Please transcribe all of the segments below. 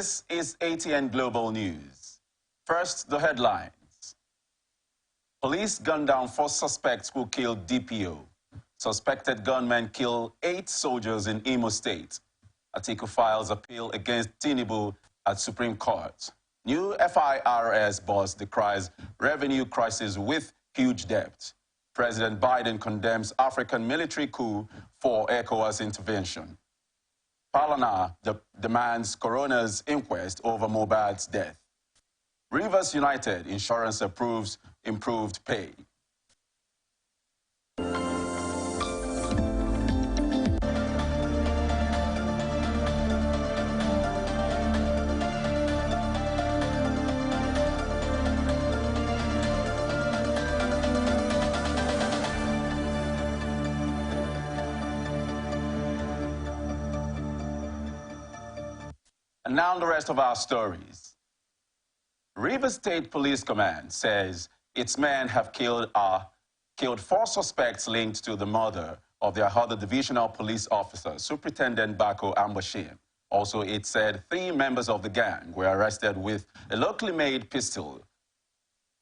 This is ATN Global News. First, the headlines. Police gunned down 4 suspects who killed DPO. Suspected gunmen kill 8 soldiers in Imo State. Atiku files appeal against Tinubu at Supreme Court. New FIRS boss decries revenue crisis with huge debt. President Biden condemns African military coup for ECOWAS intervention. Palana demands coroner's inquest over Mohbad's death. Rivers United Insurance approves improved pay. And now the rest of our stories. Rivers State Police Command says its men have killed 4 suspects linked to the murder of their other divisional police officer, Superintendent Bako Ambashim. Also, it said 3 members of the gang were arrested with a locally made pistol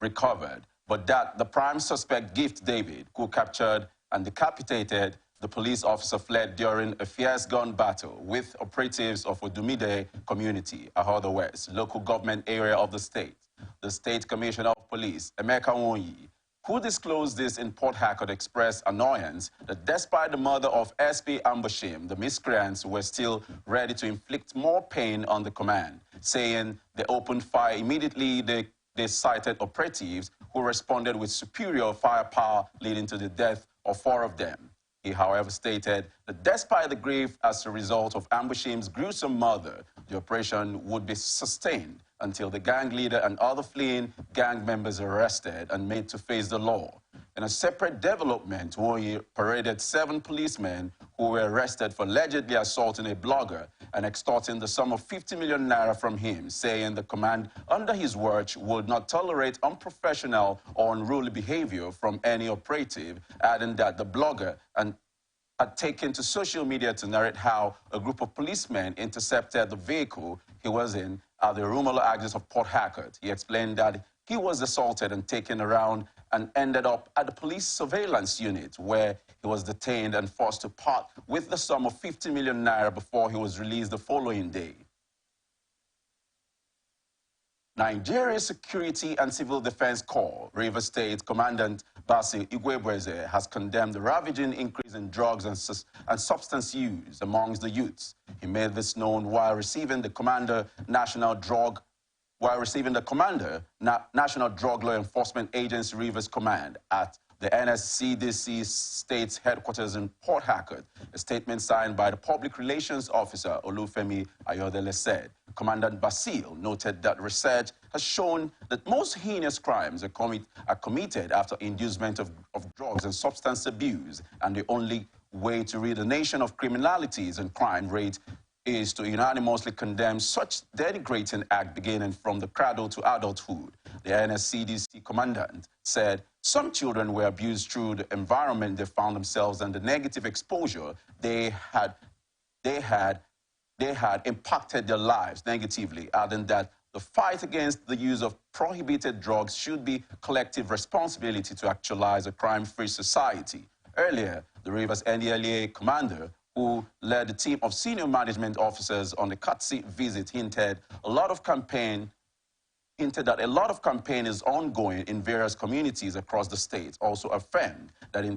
recovered, but that the prime suspect, Gift David, who captured and decapitated the police officer, fled during a fierce gun battle with operatives of Odumide community, Ahodo West, local government area of the state. The State Commissioner of Police, Emeka Nwonyi, who disclosed this in Port Harcourt, expressed annoyance that despite the murder of SP Ambashim, the miscreants were still ready to inflict more pain on the command, saying they opened fire immediately they cited operatives who responded with superior firepower, leading to the death of 4 of them. He, however, stated that despite the grief as a result of Ambashim's gruesome murder, the operation would be sustained until the gang leader and other fleeing gang members are arrested and made to face the law. In a separate development, Nwonyi paraded 7 policemen who were arrested for allegedly assaulting a blogger and extorting the sum of 50 million naira from him, saying the command under his watch would not tolerate unprofessional or unruly behavior from any operative, adding that the blogger had taken to social media to narrate how a group of policemen intercepted the vehicle he was in at the Rumolo axis of Port Harcourt. He explained that he was assaulted and taken around and ended up at the police surveillance unit, where he was detained and forced to part with the sum of 50 million naira before he was released the following day. Nigeria's Security and Civil Defense Corps, Rivers State Commandant Basil Igwebweze, has condemned the ravaging increase in drugs and substance use amongst the youths. He made this known while receiving the National Drug Law Enforcement Agency Rivers Command at the NSCDC State's headquarters in Port Harcourt. A statement signed by the Public Relations Officer, Olufemi Ayodele, said Commandant Basil noted that research has shown that most heinous crimes are committed after inducement of drugs and substance abuse, and the only way to rid a nation of criminalities and crime rate is to unanimously condemn such denigrating act beginning from the cradle to adulthood. The NSCDC commandant said some children were abused through the environment they found themselves and the negative exposure they had impacted their lives negatively, adding that the fight against the use of prohibited drugs should be collective responsibility to actualize a crime-free society. Earlier, the Rivers NDLEA commander, who led a team of senior management officers on the Katsi visit, hinted that a lot of campaign is ongoing in various communities across the state. Also affirmed that in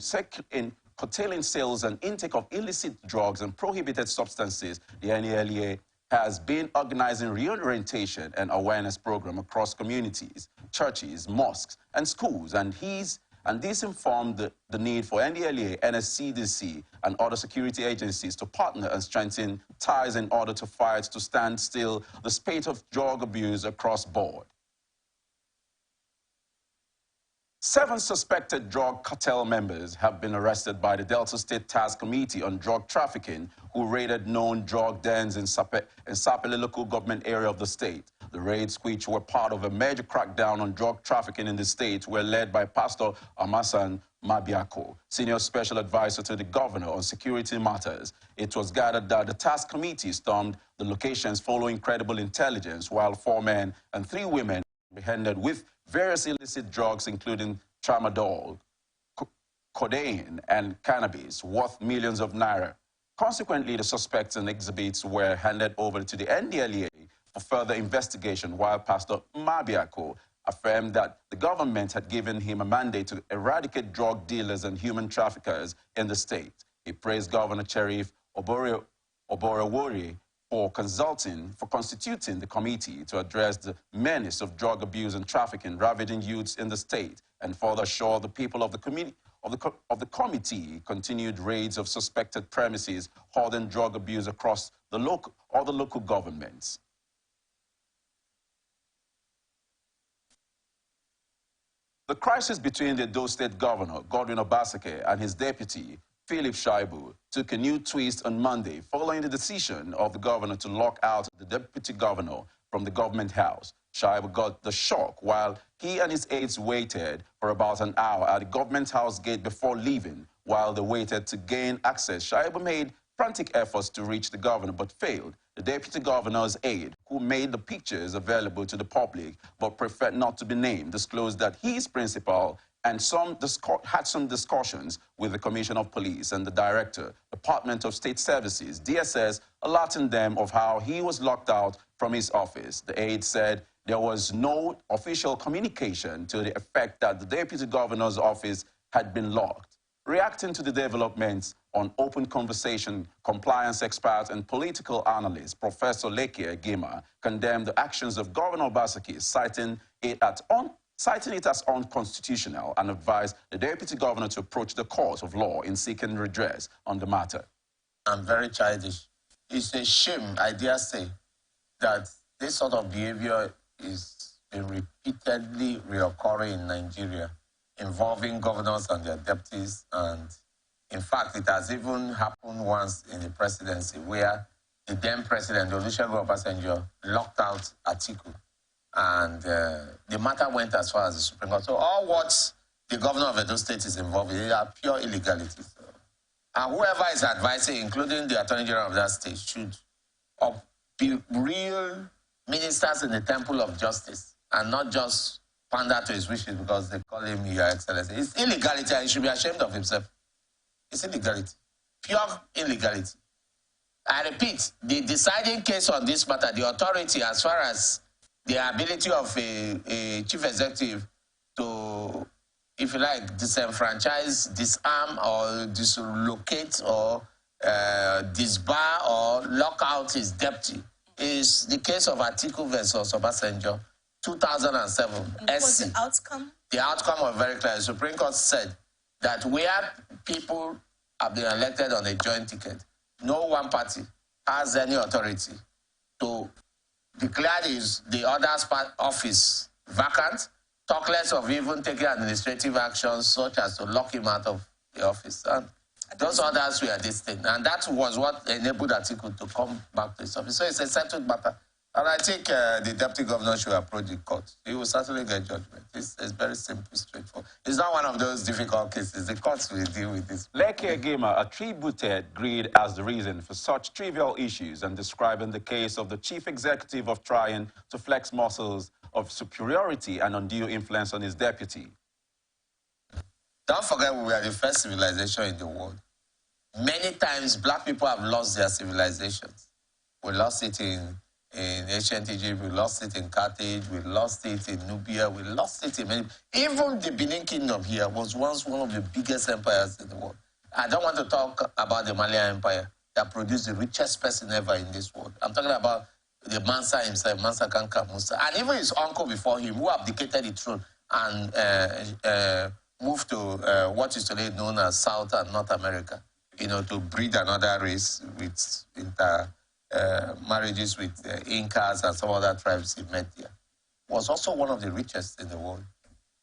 curtailing sales and intake of illicit drugs and prohibited substances, the NDLEA has been organizing reorientation and awareness program across communities, churches, mosques, and schools, and this informed the need for NDLEA, NSCDC, and other security agencies to partner and strengthen ties in order to fight to stand still the spate of drug abuse across board. 7 suspected drug cartel members have been arrested by the Delta State Task Committee on Drug Trafficking, who raided known drug dens in Sapele local government area of the state. The raids, which were part of a major crackdown on drug trafficking in the state, were led by Pastor Amasan Mabiako, senior special advisor to the governor on security matters. It was gathered that the task committee stormed the locations following credible intelligence, while 4 men and 3 women were apprehended with various illicit drugs, including tramadol, codeine, and cannabis, worth millions of naira. Consequently, the suspects and exhibits were handed over to the NDLEA for further investigation, while Pastor Mabiako affirmed that the government had given him a mandate to eradicate drug dealers and human traffickers in the state. He praised Governor Sheriff Oborowori for constituting the committee to address the menace of drug abuse and trafficking ravaging youths in the state, and further assured the people of the committee continued raids of suspected premises holding drug abuse across all the local governments. The crisis between the Edo State Governor, Godwin Obaseki, and his deputy, Philip Shaibu, took a new twist on Monday following the decision of the governor to lock out the deputy governor from the government house. Shaibu got the shock while he and his aides waited for about an hour at the government house gate before leaving. While they waited to gain access, Shaibu made frantic efforts to reach the governor but failed. The deputy governor's aide, who made the pictures available to the public but preferred not to be named, disclosed that his principal and had some discussions with the Commissioner of Police and the Director, Department of State Services, DSS, alerting them of how he was locked out from his office. The aide said there was no official communication to the effect that the Deputy Governor's office had been locked. Reacting to the developments on open conversation, compliance expert and political analyst Professor Leke Gima condemned the actions of Governor Obaseki, citing it as unconstitutional, and advised the Deputy Governor to approach the court of law in seeking redress on the matter. I'm very childish. It's a shame, I dare say, that this sort of behavior is repeatedly reoccurring in Nigeria, involving governors and their deputies. And in fact, it has even happened once in the presidency where the then president, Olusegun Obasanjo, locked out Atiku. And the matter went as far as the Supreme Court. So all what the governor of Edo State is involved in are pure illegalities. And whoever is advising, including the Attorney General of that state, should be real ministers in the temple of justice and not just pander to his wishes because they call him Your Excellency. It's illegality and he should be ashamed of himself. It's illegality. Pure illegality. I repeat, the deciding case on this matter, the authority as far as the ability of a chief executive to, if you like, disenfranchise, disarm or dislocate or disbar or lock out his deputy is the case of Atiku versus Obasanjo, 2007. And what was the outcome? The outcome was very clear. The Supreme Court said that where people have been elected on a joint ticket, no one party has any authority to declare the other's office vacant, talk less of even taking administrative actions such as to lock him out of the office. And those others were distinct. And that was what enabled Atiku to come back to his office. So it's a settled matter. And I think the deputy governor should approach the court. He will certainly get judgment. It's very simple, straightforward. It's not one of those difficult cases. The courts will deal with this. Leke Gima attributed greed as the reason for such trivial issues and describing the case of the chief executive of trying to flex muscles of superiority and undue influence on his deputy. Don't forget we are the first civilization in the world. Many times black people have lost their civilizations. We lost it in ancient Egypt, we lost it in Carthage, we lost it in Nubia, we lost it in many... Even the Benin Kingdom here was once one of the biggest empires in the world. I don't want to talk about the Malian Empire that produced the richest person ever in this world. I'm talking about the Mansa himself, Mansa Kanka Musa, and even his uncle before him, who abdicated the throne and moved to what is today known as South and North America, you know, to breed another race with marriages with Incas and some other tribes he met there. Was also one of the richest in the world.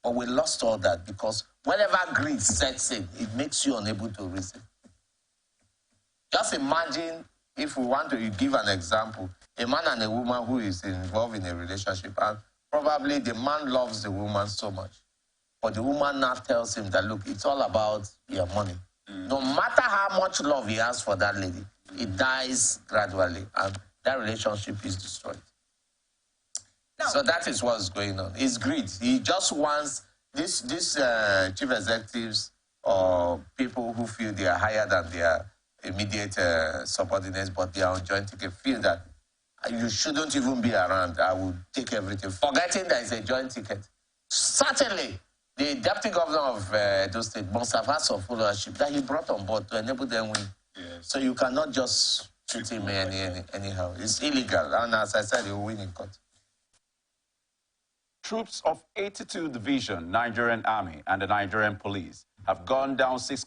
But we lost all that because whenever greed sets in, it makes you unable to reason. Just imagine if we want to give an example. a man and a woman who is involved in a relationship, and probably the man loves the woman so much, but the woman now tells him that, look, it's all about your money. No matter how much love he has for that lady, it dies gradually, and that relationship is destroyed. No. So that is what's going on. It's greed. He just wants these chief executives or people who feel they are higher than their immediate subordinates, but they are on joint ticket, feel that you shouldn't even be around. I will take everything, forgetting there is a joint ticket. Certainly, the deputy governor of Edo State must have had some followership that he brought on board to enable them win. Yes. So you cannot just treat him anyhow. It's illegal, and as I said, he will win in court. Troops of 82 Division, Nigerian Army, and the Nigerian Police have gunned down 6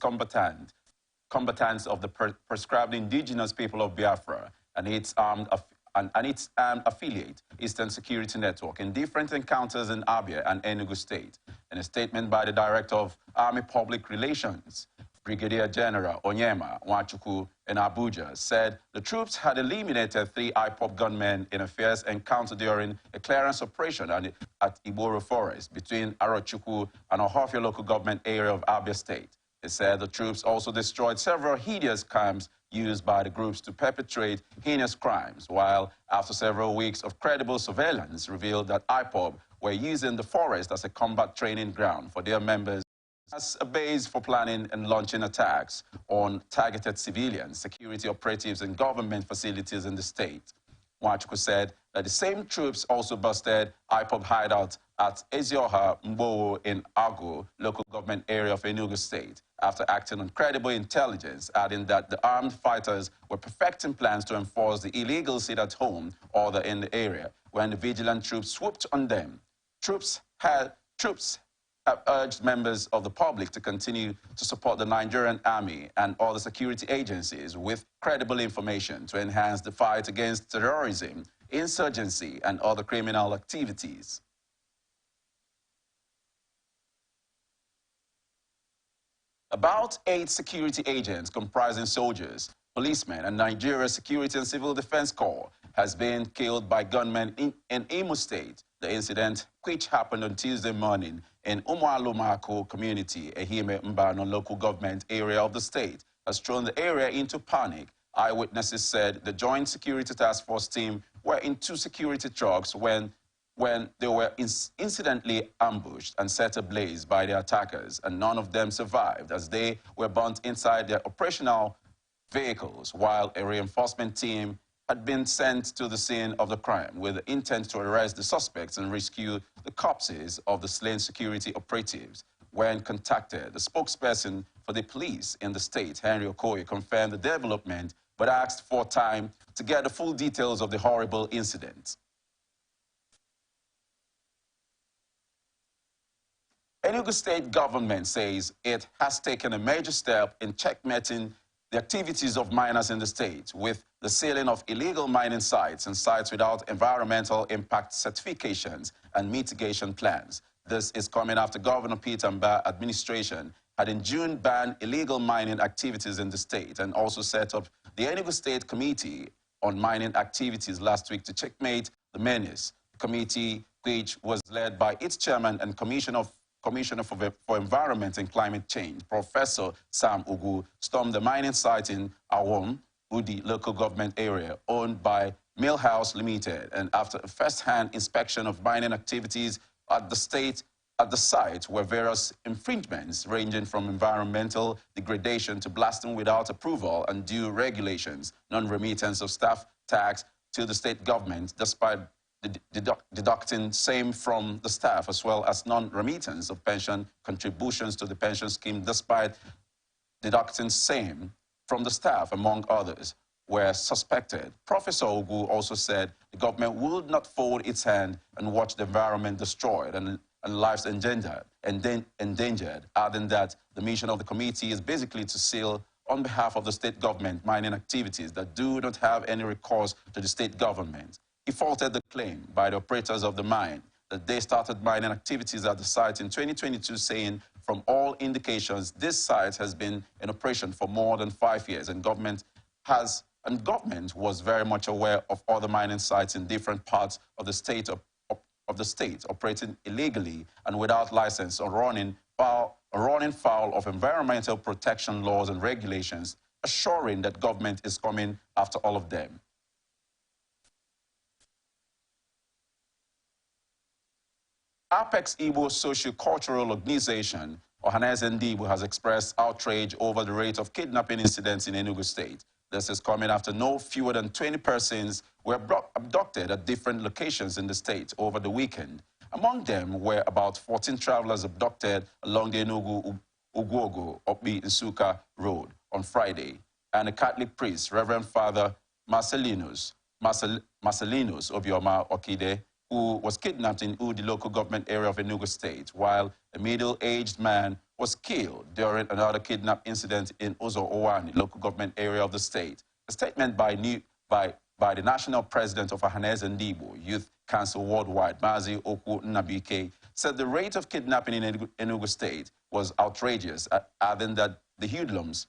combatants of the proscribed indigenous people of Biafra and its armed affiliate, Eastern Security Network, in different encounters in Abia and Enugu State. In a statement by the Director of Army Public Relations, Brigadier General Onyema Nwachukwu in Abuja, said the troops had eliminated 3 IPOB gunmen in a fierce encounter during a clearance operation at Iboro Forest between Arochukwu and Ohafia local government area of Abia State. They said the troops also destroyed several hideous camps used by the groups to perpetrate heinous crimes, while after several weeks of credible surveillance revealed that IPOB were using the forest as a combat training ground for their members as a base for planning and launching attacks on targeted civilians, security operatives, and government facilities in the state. Nwachukwu said that the same troops also busted IPOB hideout at Ezioha Mbowo in Agu, local government area of Enugu State, after acting on credible intelligence, adding that the armed fighters were perfecting plans to enforce the illegal sit-at-home order in the area. When the vigilant troops swooped on them, troops have urged members of the public to continue to support the Nigerian Army and all the security agencies with credible information to enhance the fight against terrorism, insurgency, and other criminal activities. About 8 security agents comprising soldiers, policemen, and Nigeria's Security and Civil Defense Corps has been killed by gunmen in Imo State. The incident, which happened on Tuesday morning in Umualumako community, Ehime Mbano local government area of the state, has thrown the area into panic. Eyewitnesses said the Joint Security Task Force team were in 2 security trucks when they were incidentally ambushed and set ablaze by the attackers, and none of them survived as they were burnt inside their operational vehicles, while a reinforcement team had been sent to the scene of the crime with the intent to arrest the suspects and rescue the corpses of the slain security operatives. When contacted, the spokesperson for the police in the state, Henry Okoye, confirmed the development but asked for time to get the full details of the horrible incident. Enugu State government says it has taken a major step in checkmating the activities of miners in the state with the sealing of illegal mining sites and sites without environmental impact certifications and mitigation plans. This is coming after Governor Peter Mbah administration had in June banned illegal mining activities in the state and also set up the Enugu State Committee on Mining Activities last week to checkmate the menace. The committee, which was led by its chairman and Commissioner for Environment and Climate Change, Professor Sam Ugu, stormed the mining site in Awom, Udi local government area owned by Millhouse Limited, and after a first-hand inspection of mining activities at the site were various infringements ranging from environmental degradation to blasting without approval and due regulations, non-remittance of staff tax to the state government despite deducting same from the staff, as well as non-remittance of pension contributions to the pension scheme despite deducting same from the staff, among others, were suspected. Professor Ogu also said the government would not fold its hand and watch the environment destroyed and lives endangered, adding that the mission of the committee is basically to seal on behalf of the state government mining activities that do not have any recourse to the state government. He faulted the claim by the operators of the mine that they started mining activities at the site in 2022, saying, from all indications, this site has been in operation for more than 5 years and government has and government was very much aware of other mining sites in different parts of the state operating illegally and without license or running foul of environmental protection laws and regulations, assuring that government is coming after all of them. Apex Igbo Socio-Cultural Organization, Ohaneze Ndigbo, has expressed outrage over the rate of kidnapping incidents in Enugu State. This is coming after no fewer than 20 persons were abducted at different locations in the state over the weekend. Among them were about 14 travelers abducted along the Enugu-Ugwogo Okbi Nsuka Road on Friday, and a Catholic priest, Reverend Father Marcelinus Obioma Okide, who was kidnapped in Udi local government area of Enugu State, while a middle-aged man was killed during another kidnap incident in Uzo Owani local government area of the state. A statement by the national president of Ohaneze Ndigbo Youth Council Worldwide, Mazi Oku Nnabike, said the rate of kidnapping in Enugu State was outrageous, adding that the hoodlums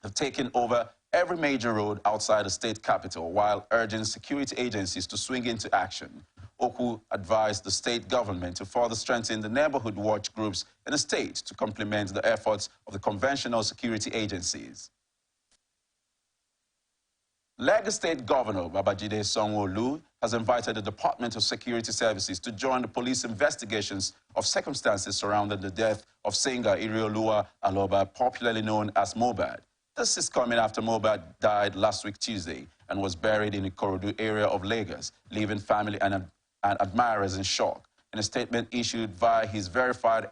have taken over every major road outside the state capital, while urging security agencies to swing into action. Oku advised the state government to further strengthen the neighborhood watch groups in the state to complement the efforts of the conventional security agencies. Lagos State Governor Babajide Sanwo-Olu has invited the Department of Security Services to join the police investigations of circumstances surrounding the death of singer Irioluwa Aloba, popularly known as Mohbad. This is coming after Mohbad died last week Tuesday and was buried in the Ikorodu area of Lagos, leaving family and admirers in shock. In a statement issued via his verified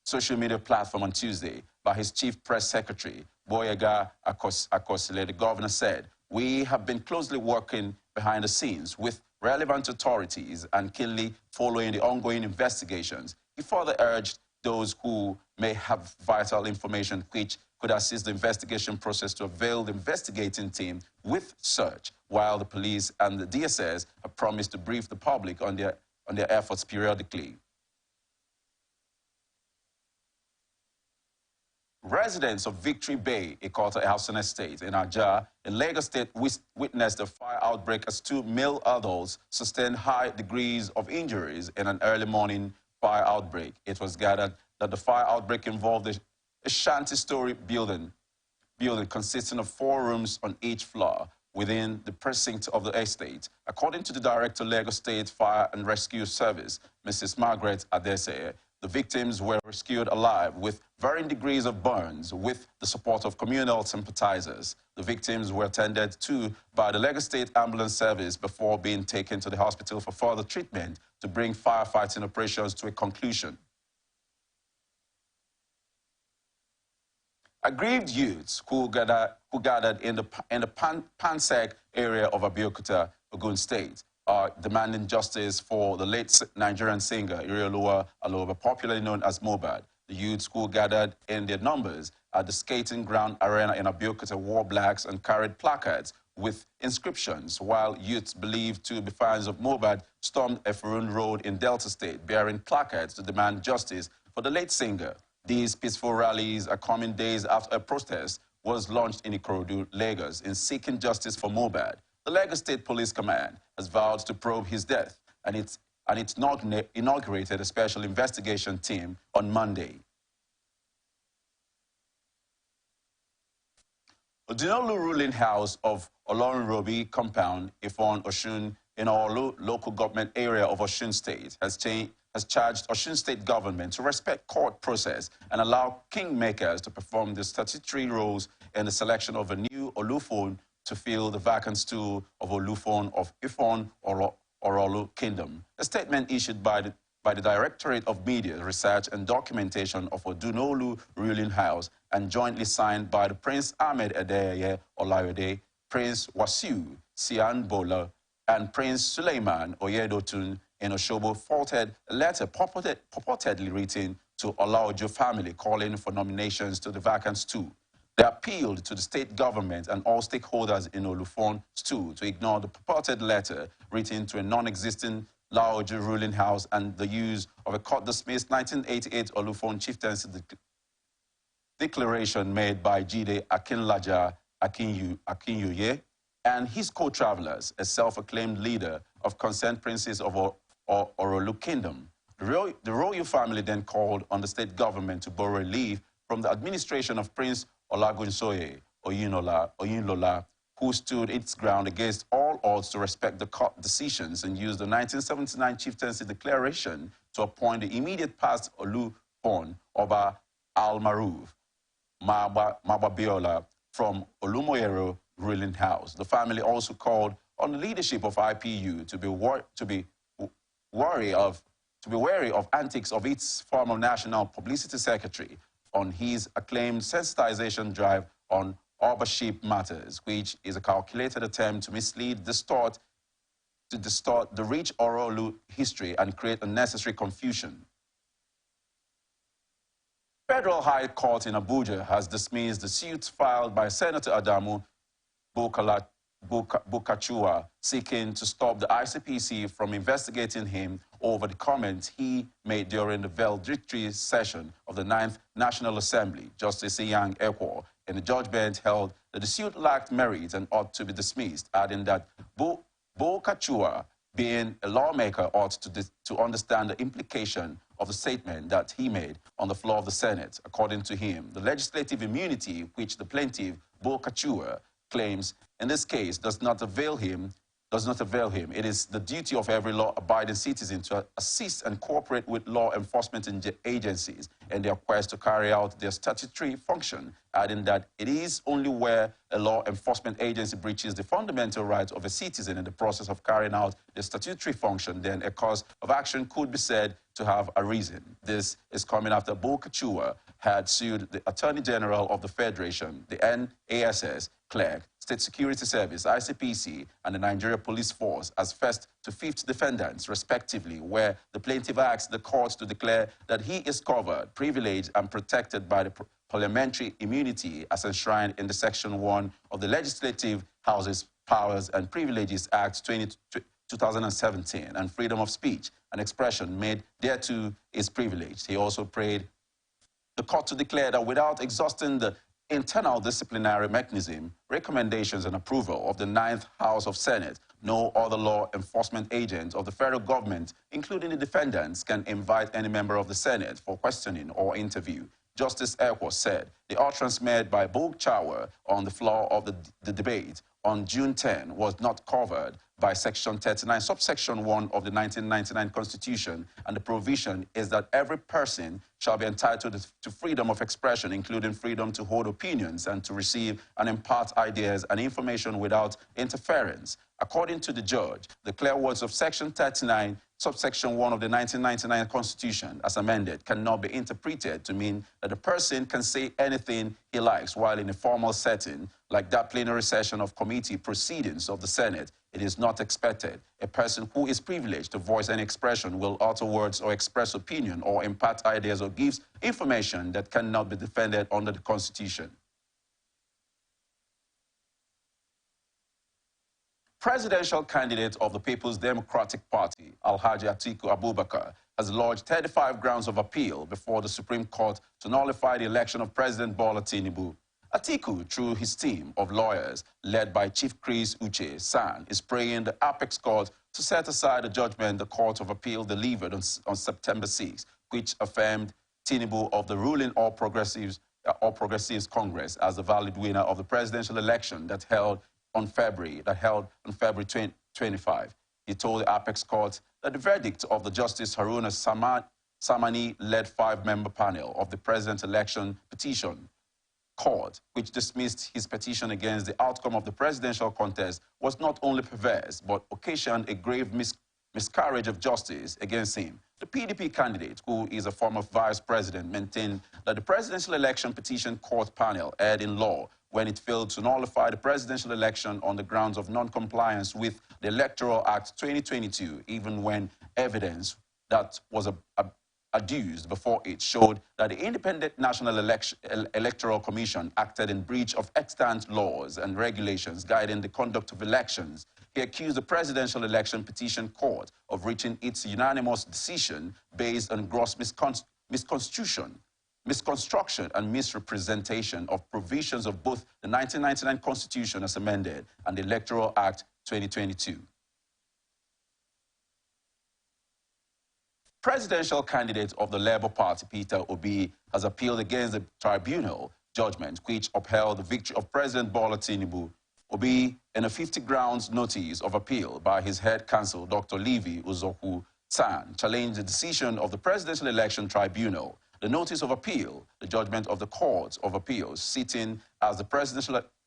social media platform on Tuesday by his chief press secretary, Boyega Akosile, the governor said, "We have been closely working behind the scenes with relevant authorities and keenly following the ongoing investigations." He further urged those who may have vital information which could assist the investigation process to avail the investigating team with search, while the police and the DSS have promised to brief the public on their efforts periodically. Residents of Victory Bay, Ikota Housing Estate in Ajah, in Lagos State, witnessed a fire outbreak as two male adults sustained high degrees of injuries in an early morning fire outbreak. It was gathered that the fire outbreak involved a shanty-story building consisting of 4 rooms on each floor within the precinct of the estate. According to the Director, Lagos State Fire and Rescue Service, Mrs. Margaret Adese, the victims were rescued alive with varying degrees of burns with the support of communal sympathizers. The victims were attended to by the Lagos State Ambulance Service before being taken to the hospital for further treatment to bring firefighting operations to a conclusion. Aggrieved youths who gathered in the Pansek area of Abeokuta, Ogun State, are demanding justice for the late Nigerian singer Irioluwa Aloba, popularly known as Mohbad. The youths who gathered in their numbers at the skating ground arena in Abeokuta wore blacks and carried placards with inscriptions, while youths believed to be fans of Mohbad stormed Efurun Road in Delta State, bearing placards to demand justice for the late singer. These peaceful rallies are coming days after a protest was launched in Ikorodu, Lagos, in seeking justice for Mohbad. The Lagos State Police Command has vowed to probe his death, and it's inaugurated a special investigation team on Monday. Odinolu ruling house of Olorunrobi compound, Ifon Osun, in our local government area of Osun State, has charged Osun State government to respect court process and allow kingmakers to perform their statutory roles in the selection of a new Olufon to fill the vacant stool of Olufon of Ifon or Olu Kingdom. A statement issued by the Directorate of Media, Research and Documentation of Odinolu ruling house and jointly signed by the Prince Ahmed Adeyeye Olayode, Prince Wasiu Sian Bola, and Prince Suleiman Oyedotun in Oshobo, faulted a letter purportedly written to Olaojo family calling for nominations to the vacant stool. They appealed to the state government and all stakeholders in Olufon stool to ignore the purported letter written to a non-existing Laojo ruling house and the use of a court-dismissed 1988 Olufon chieftaincy declaration made by Jide Akinlaja Akinyuye, and his co-travelers, a self-acclaimed leader of Consent Princes of Orolu Kingdom. The royal family then called on the state government to borrow relief from the administration of Prince Olagunsoye Oyinlola, who stood its ground against all odds to respect the court decisions and used the 1979 chieftaincy declaration to appoint the immediate past Olufon Oba Al-Maruf Mababiola from Olumoyero ruling house. The family also called on the leadership of IPU to be wary of antics of its former national publicity secretary on his acclaimed sensitization drive on authorship matters, which is a calculated attempt to mislead, distort the rich Orolu history and create unnecessary confusion. Federal High Court in Abuja has dismissed the suit filed by Senator Adamu Bukachua seeking to stop the ICPC from investigating him over the comments he made during the valedictory session of the 9th National Assembly. Justice Iyang Ekwo in the judgment held that the suit lacked merit and ought to be dismissed, adding that Bukachua, being a lawmaker, ought to understand the implication of the statement that he made on the floor of the Senate. According to him, the legislative immunity which the plaintiff, Bukachua, claims in this case does not avail him. It is the duty of every law-abiding citizen to assist and cooperate with law enforcement agencies in their quest to carry out their statutory function, adding that it is only where a law enforcement agency breaches the fundamental rights of a citizen in the process of carrying out the statutory function, then a cause of action could be said to have arisen. This is coming after Bukachua had sued the Attorney General of the Federation, the NASS, clerk, State Security Service, ICPC, and the Nigeria Police Force as first to fifth defendants, respectively, where the plaintiff asked the court to declare that he is covered, privileged, and protected by the parliamentary immunity as enshrined in the Section 1 of the Legislative House's Powers and Privileges Act 2017, and freedom of speech and expression made thereto is privileged. He also prayed the court to declare that without exhausting the internal disciplinary mechanism, recommendations and approval of the 9th House of Senate, no other law enforcement agent of the federal government, including the defendants, can invite any member of the Senate for questioning or interview. Justice Ekwo said the utterance made by Bukachua on the floor of the debate on June 10 was not covered by Section 39, subsection 1 of the 1999 Constitution, and the provision is that every person shall be entitled to freedom of expression, including freedom to hold opinions and to receive and impart ideas and information without interference. According to the judge, the clear words of Section 39, subsection 1 of the 1999 Constitution, as amended, cannot be interpreted to mean that a person can say anything he likes while in a formal setting, like that plenary session of committee proceedings of the Senate. It is not expected a person who is privileged to voice any expression will utter words or express opinion or impart ideas or gives information that cannot be defended under the Constitution. Presidential candidate of the People's Democratic Party, Alhaji Atiku Abubakar, has lodged 35 grounds of appeal before the Supreme Court to nullify the election of President Bola Tinubu. Atiku, through his team of lawyers, led by Chief Chris Uche San, is praying the Apex Court to set aside the judgment the Court of Appeal delivered on September 6, which affirmed Tinubu of the ruling All Progressives Congress as the valid winner of the presidential election that held on February 25. He told the Apex Court that the verdict of the Justice Haruna Samani-led 5-member panel of the president's election petition court, which dismissed his petition against the outcome of the presidential contest, was not only perverse, but occasioned a grave miscarriage of justice against him. The PDP candidate, who is a former vice president, maintained that the presidential election petition court panel erred in law when it failed to nullify the presidential election on the grounds of non-compliance with the Electoral Act 2022, even when evidence that was adduced before it showed that the Independent National Electoral Commission acted in breach of extant laws and regulations guiding the conduct of elections. He accused the Presidential Election Petition Court of reaching its unanimous decision based on gross misconstitution. misconstruction and misrepresentation of provisions of both the 1999 Constitution as amended and the Electoral Act 2022. Presidential candidate of the Labour Party, Peter Obi, has appealed against the tribunal judgment which upheld the victory of President Bola Tinubu. Obi, in a 50 grounds notice of appeal by his head counsel, Dr. Levi Uzoku-San, challenged the decision of the Presidential Election Tribunal. The notice of appeal, the judgment of the Court of Appeals, sitting as the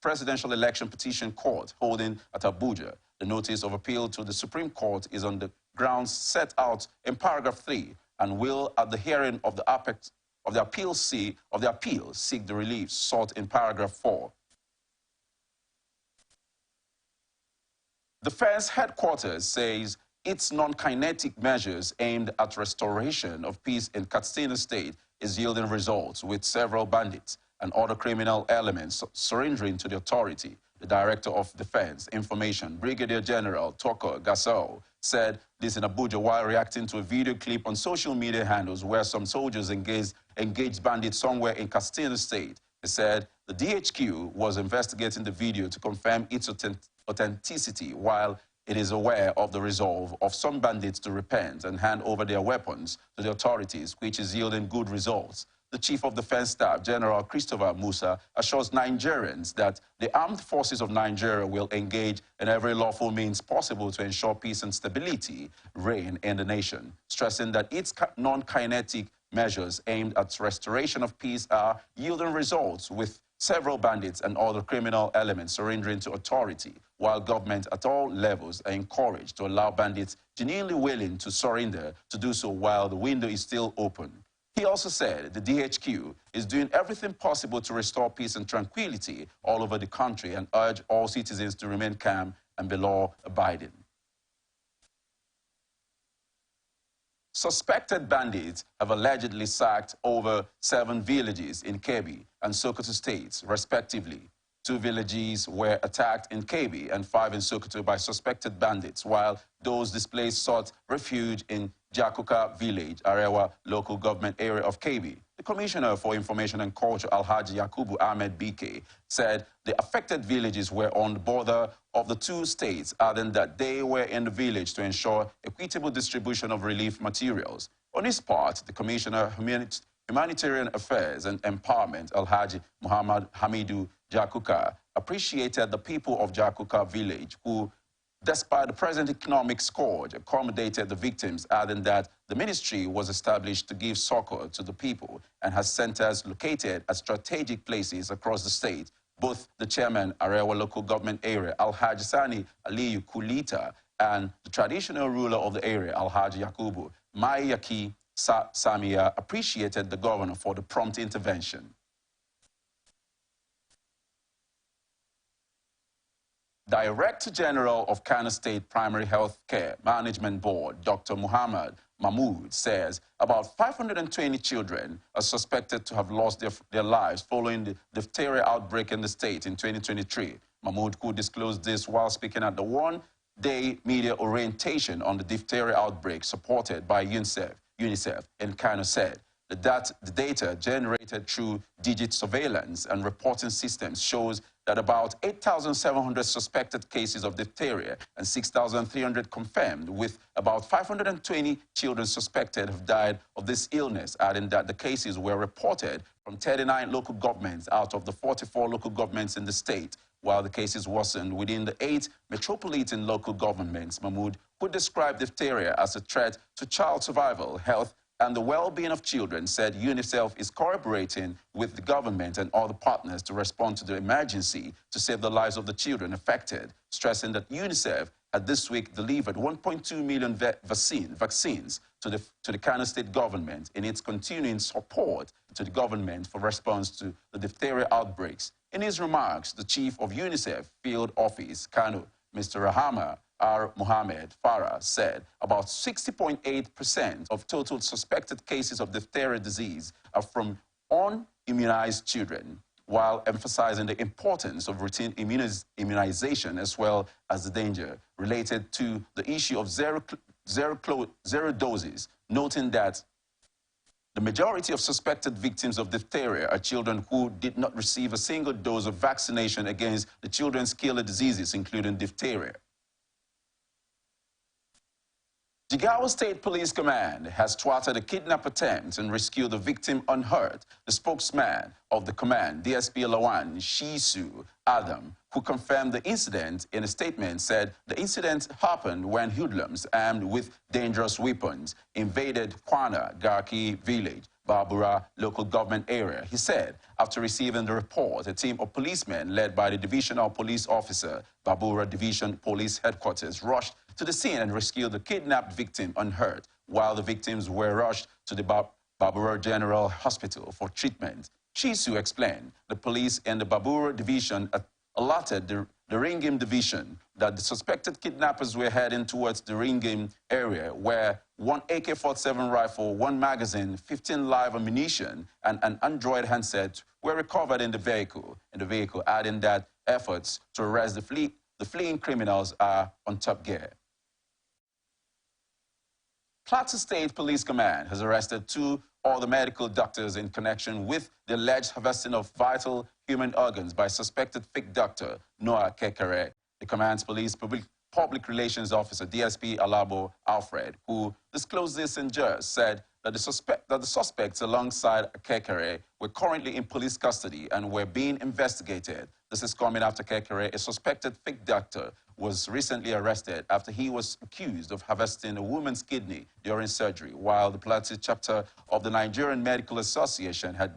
Presidential Election Petition Court holding at Abuja. The notice of appeal to the Supreme Court is on the grounds set out in paragraph 3 and will, at the hearing of the appeal, seek the relief sought in paragraph 4. The Defense Headquarters says its non-kinetic measures aimed at restoration of peace in Katsina State is yielding results, with several bandits and other criminal elements surrendering to the authority. The Director of Defense Information, Brigadier General Toko Gasol, said this in Abuja while reacting to a video clip on social media handles where some soldiers engaged bandits somewhere in Katsina State. He said the DHQ was investigating the video to confirm its authenticity, while it is aware of the resolve of some bandits to repent and hand over their weapons to the authorities, which is yielding good results. The Chief of Defense Staff, General Christopher Musa, assures Nigerians that the armed forces of Nigeria will engage in every lawful means possible to ensure peace and stability reign in the nation, stressing that its non-kinetic measures aimed at restoration of peace are yielding results, with several bandits and other criminal elements surrendering to authority, while government at all levels are encouraged to allow bandits genuinely willing to surrender to do so while the window is still open. He also said the DHQ is doing everything possible to restore peace and tranquility all over the country and urge all citizens to remain calm and be law-abiding. Suspected bandits have allegedly sacked over 7 villages in Kebbi and Sokoto states, respectively. 2 villages were attacked in Kebbi and 5 in Sokoto by suspected bandits, while those displaced sought refuge in Jakuka village, Arewa local government area of Kebbi. The Commissioner for Information and Culture, Alhaji Yakubu Ahmed BK, said the affected villages were on the border of the 2 states, adding that they were in the village to ensure equitable distribution of relief materials. On his part, the Commissioner Humanitarian Affairs and Empowerment, Alhaji Muhammad Hamidu Jakuka, appreciated the people of Jakuka village who, despite the present economic scourge, accommodated the victims, adding that the ministry was established to give succor to the people and has centers located at strategic places across the state. Both the chairman, Arewa local government area, Alhaji Sani Aliyu Kulita, and the traditional ruler of the area, Alhaji Yakubu Mayaki Samia, appreciated the governor for the prompt intervention. Director General of Kano State Primary Health Care Management Board, Dr. Muhammad Mahmood, says about 520 children are suspected to have lost their lives following the diphtheria outbreak in the state in 2023. Mahmood could disclose this while speaking at the one-day media orientation on the diphtheria outbreak supported by UNICEF in Kano said that the data generated through digit surveillance and reporting systems shows that about 8,700 suspected cases of diphtheria and 6,300 confirmed, with about 520 children suspected have died of this illness, adding that the cases were reported from 39 local governments out of the 44 local governments in the state, while the cases worsened within the 8 metropolitan local governments. Mahmood, who described diphtheria as a threat to child survival, health, and the well-being of children, said UNICEF is collaborating with the government and other partners to respond to the emergency to save the lives of the children affected, stressing that UNICEF had this week delivered 1.2 million vaccines to the Kano State government in its continuing support to the government for response to the diphtheria outbreaks. In his remarks, the chief of UNICEF Field Office, Kano, Mr. Rahama R. Mohammed Farah, said about 60.8% of total suspected cases of diphtheria disease are from unimmunized children, while emphasizing the importance of routine immunization as well as the danger related to the issue of zero doses, noting that The majority of suspected victims of diphtheria are children who did not receive a single dose of vaccination against the children's killer diseases, including diphtheria. Jigawa State Police Command has thwarted a kidnap attempt and rescued the victim unhurt. The spokesman of the command, DSP Lawan Shisu Adam, who confirmed the incident in a statement, said the incident happened when hoodlums armed with dangerous weapons invaded Kwana Garki village, Babura local government area. He said, after receiving the report, a team of policemen led by the divisional police officer, Babura Division Police Headquarters, rushed to the scene and rescued the kidnapped victim unhurt, while the victims were rushed to the Babura General Hospital for treatment. Shisu explained the police and the Babura Division alerted the Ringim Division that the suspected kidnappers were heading towards the Ringim area, where one AK-47 rifle, one magazine, 15 live ammunition, and an Android handset were recovered in the vehicle, adding that efforts to arrest the fleeing criminals are on top gear. Plateau State Police Command has arrested 2 other medical doctors in connection with the alleged harvesting of vital human organs by suspected fake doctor Noah Kekere. The command's public relations officer, DSP Alabo Alfred, who disclosed this in Jers, said that the suspects alongside Kekere were currently in police custody and were being investigated. This is coming after Kekere, a suspected fake doctor, was recently arrested after he was accused of harvesting a woman's kidney during surgery, while the Plateau chapter of the Nigerian Medical Association has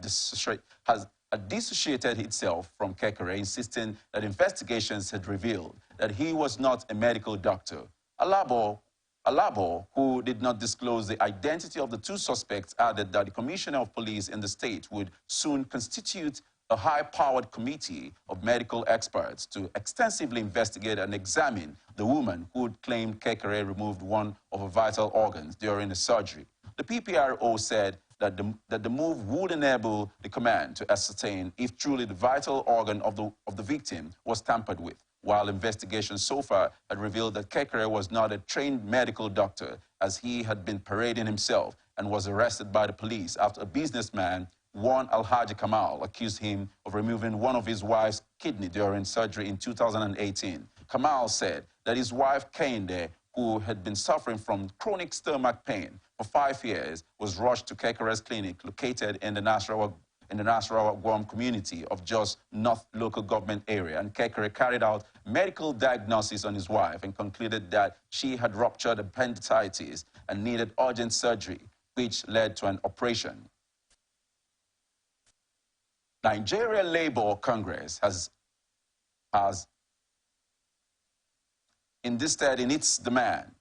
dissociated itself from Kekere, insisting that investigations had revealed that he was not a medical doctor. Alabo, who did not disclose the identity of the 2 suspects, added that the Commissioner of Police in the state would soon constitute a high-powered committee of medical experts to extensively investigate and examine the woman who had claimed Kekere removed one of her vital organs during the surgery. The PPRO said that the move would enable the command to ascertain if truly the vital organ of the victim was tampered with, while investigations so far had revealed that Kekere was not a trained medical doctor, as he had been parading himself and was arrested by the police after a businessman, one Alhaji Kamal, accused him of removing one of his wife's kidney during surgery in 2018. Kamal said that his wife, Kende, who had been suffering from chronic stomach pain for 5 years, was rushed to Kekere's clinic located in the Nasarawa Guam community of Jos North local government area. And Kekere carried out medical diagnosis on his wife and concluded that she had ruptured appendicitis and needed urgent surgery, which led to an operation. Nigeria Labour Congress has enlisted in its demand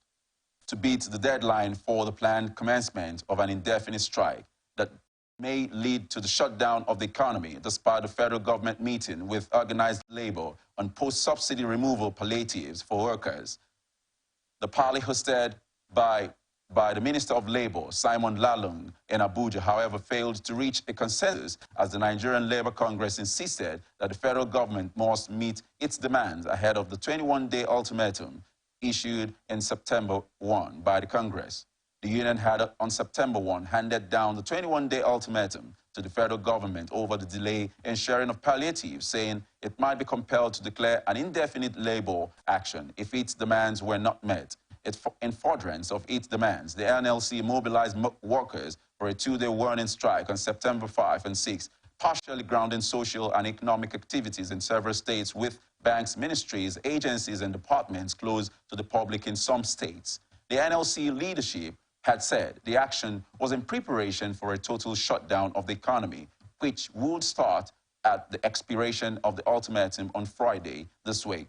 to beat the deadline for the planned commencement of an indefinite strike that may lead to the shutdown of the economy, despite the federal government meeting with organized labor on post-subsidy removal palliatives for workers. The parley hosted by the Minister of Labor, Simon Lalong, in Abuja, however, failed to reach a consensus, as the Nigerian Labour Congress insisted that the federal government must meet its demands ahead of the 21-day ultimatum issued in September 1 by the Congress. The union had, on September 1, handed down the 21-day ultimatum to the federal government over the delay in sharing of palliatives, saying it might be compelled to declare an indefinite labor action if its demands were not met. In furtherance of its demands, the NLC mobilized workers for a 2-day warning strike on September 5 and 6, partially grounding social and economic activities in several states, with banks, ministries, agencies, and departments closed to the public in some states. The NLC leadership had said the action was in preparation for a total shutdown of the economy, which would start at the expiration of the ultimatum on Friday this week.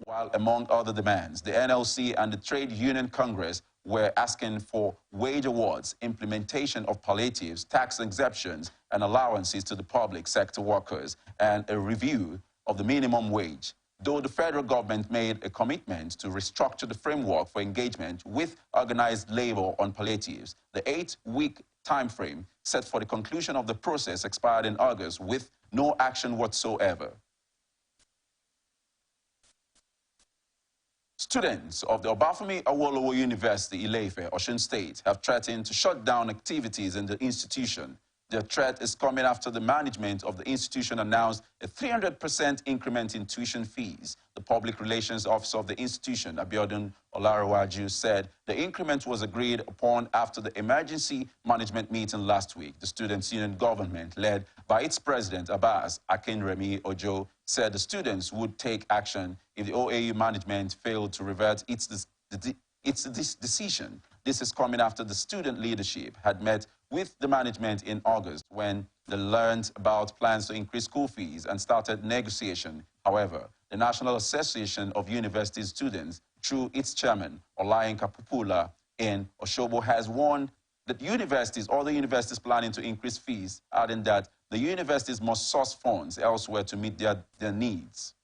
While among other demands, the NLC and the Trade Union Congress were asking for wage awards, implementation of palliatives, tax exemptions, and allowances to the public sector workers, and a review of the minimum wage. Though the federal government made a commitment to restructure the framework for engagement with organized labor on palliatives, the 8-week time frame set for the conclusion of the process expired in August with no action whatsoever. Students of the Obafemi Awolowo University, Ile-Ife, Osun State, have threatened to shut down activities in the institution. The threat is coming after the management of the institution announced a 300% increment in tuition fees. The public relations officer of the institution, Abiodun Olarewaju, said the increment was agreed upon after the emergency management meeting last week. The students' union government, led by its president, Abbas Akinremi Ojo, said the students would take action if the OAU management failed to revert its decision. This is coming after the student leadership had met with the management in August when they learned about plans to increase school fees and started negotiation. However, the National Association of University Students, through its chairman, Olayinka Pupula in Osogbo, has warned that universities, all the universities planning to increase fees, adding that the universities must source funds elsewhere to meet their needs.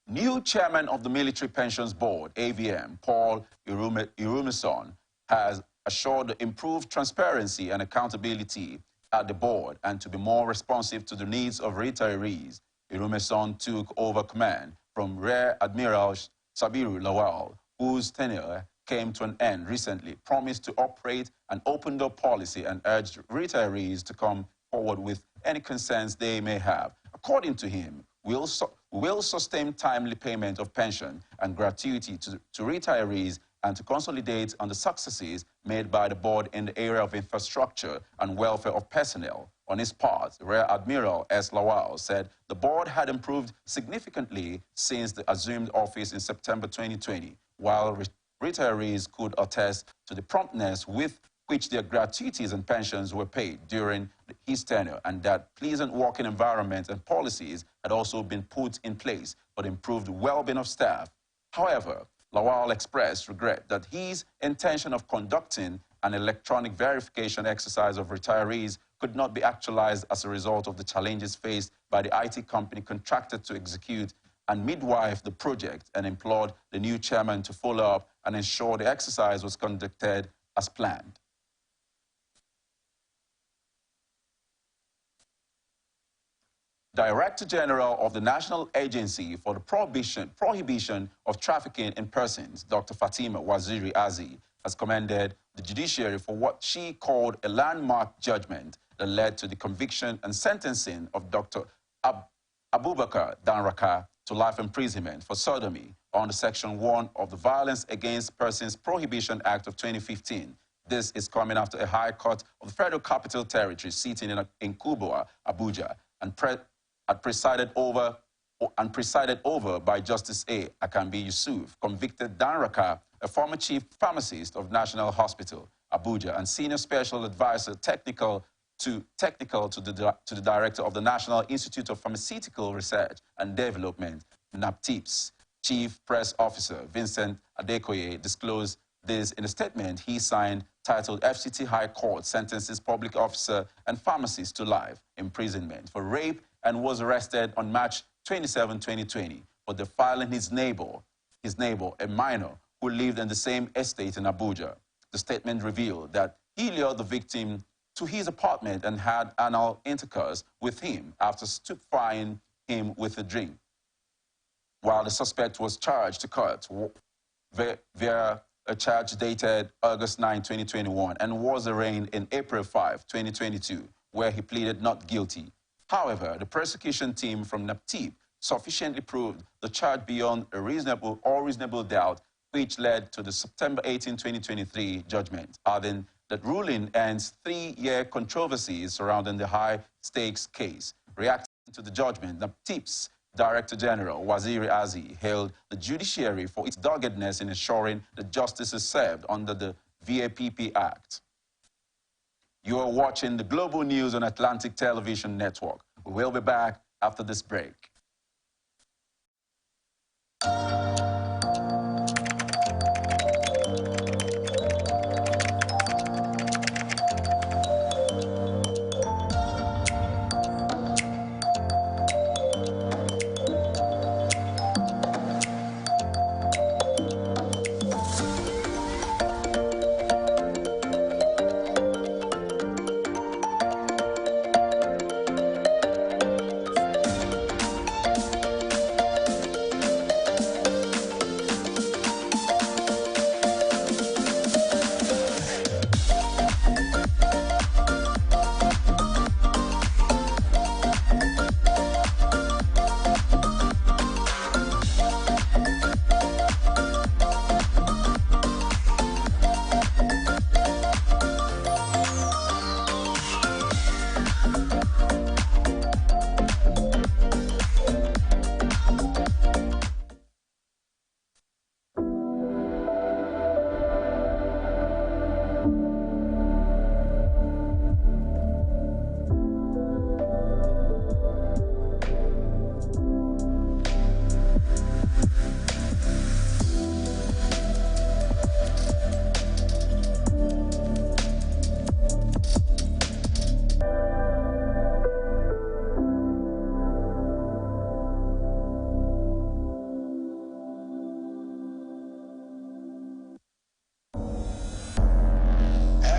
New chairman of the Military Pensions Board, AVM, Paul Irumison, has assured improved transparency and accountability at the board and to be more responsive to the needs of retirees. Irumison took over command from Rear Admiral Sabiru Lawal, whose tenure came to an end recently, promised to operate an open-door policy and urged retirees to come forward with any concerns they may have. According to him, will sustain timely payment of pension and gratuity to retirees and to consolidate on the successes made by the board in the area of infrastructure and welfare of personnel. On his part, Rear Admiral S. Lawal said the board had improved significantly since the assumed office in September 2020, while retirees could attest to the promptness with which their gratuities and pensions were paid during his tenure, and that pleasant working environment and policies had also been put in place for the improved well-being of staff. However, Lawal expressed regret that his intention of conducting an electronic verification exercise of retirees could not be actualized as a result of the challenges faced by the IT company contracted to execute and midwife the project, and implored the new chairman to follow up and ensure the exercise was conducted as planned. Director General of the National Agency for the Prohibition of Trafficking in Persons, Dr. Fatima Waziri Azi, has commended the judiciary for what she called a landmark judgment that led to the conviction and sentencing of Dr. Abubakar Danraka to life imprisonment for sodomy under Section 1 of the Violence Against Persons Prohibition Act of 2015. This is coming after a high court of the Federal Capital Territory sitting in Kubwa, Abuja, and presided over by Justice A. Akambi Yusuf, convicted Danraka, a former chief pharmacist of National Hospital, Abuja, and senior special advisor technical to the director of the National Institute of Pharmaceutical Research and Development, NAPTIPS. Chief Press Officer Vincent Adekoye disclosed this in a statement he signed titled FCT High Court sentences public officer and pharmacist to life imprisonment for rape, and was arrested on March 27, 2020 for defiling his neighbor, a minor who lived in the same estate in Abuja. The statement revealed that he lured the victim to his apartment and had anal intercourse with him after stupefying him with a drink, while the suspect was charged to court via a charge dated August 9, 2021, and was arraigned in April 5, 2022, where he pleaded not guilty. However, the prosecution team from NAPTIP sufficiently proved the charge beyond a reasonable doubt, which led to the September 18, 2023 judgment, adding that ruling ends 3-year controversies surrounding the high-stakes case. Reacting to the judgment, NAPTIP's Director General Waziri Azi hailed the judiciary for its doggedness in ensuring that justice is served under the VAPP Act. You are watching the Global News on Atlantic Television Network. We will be back after this break.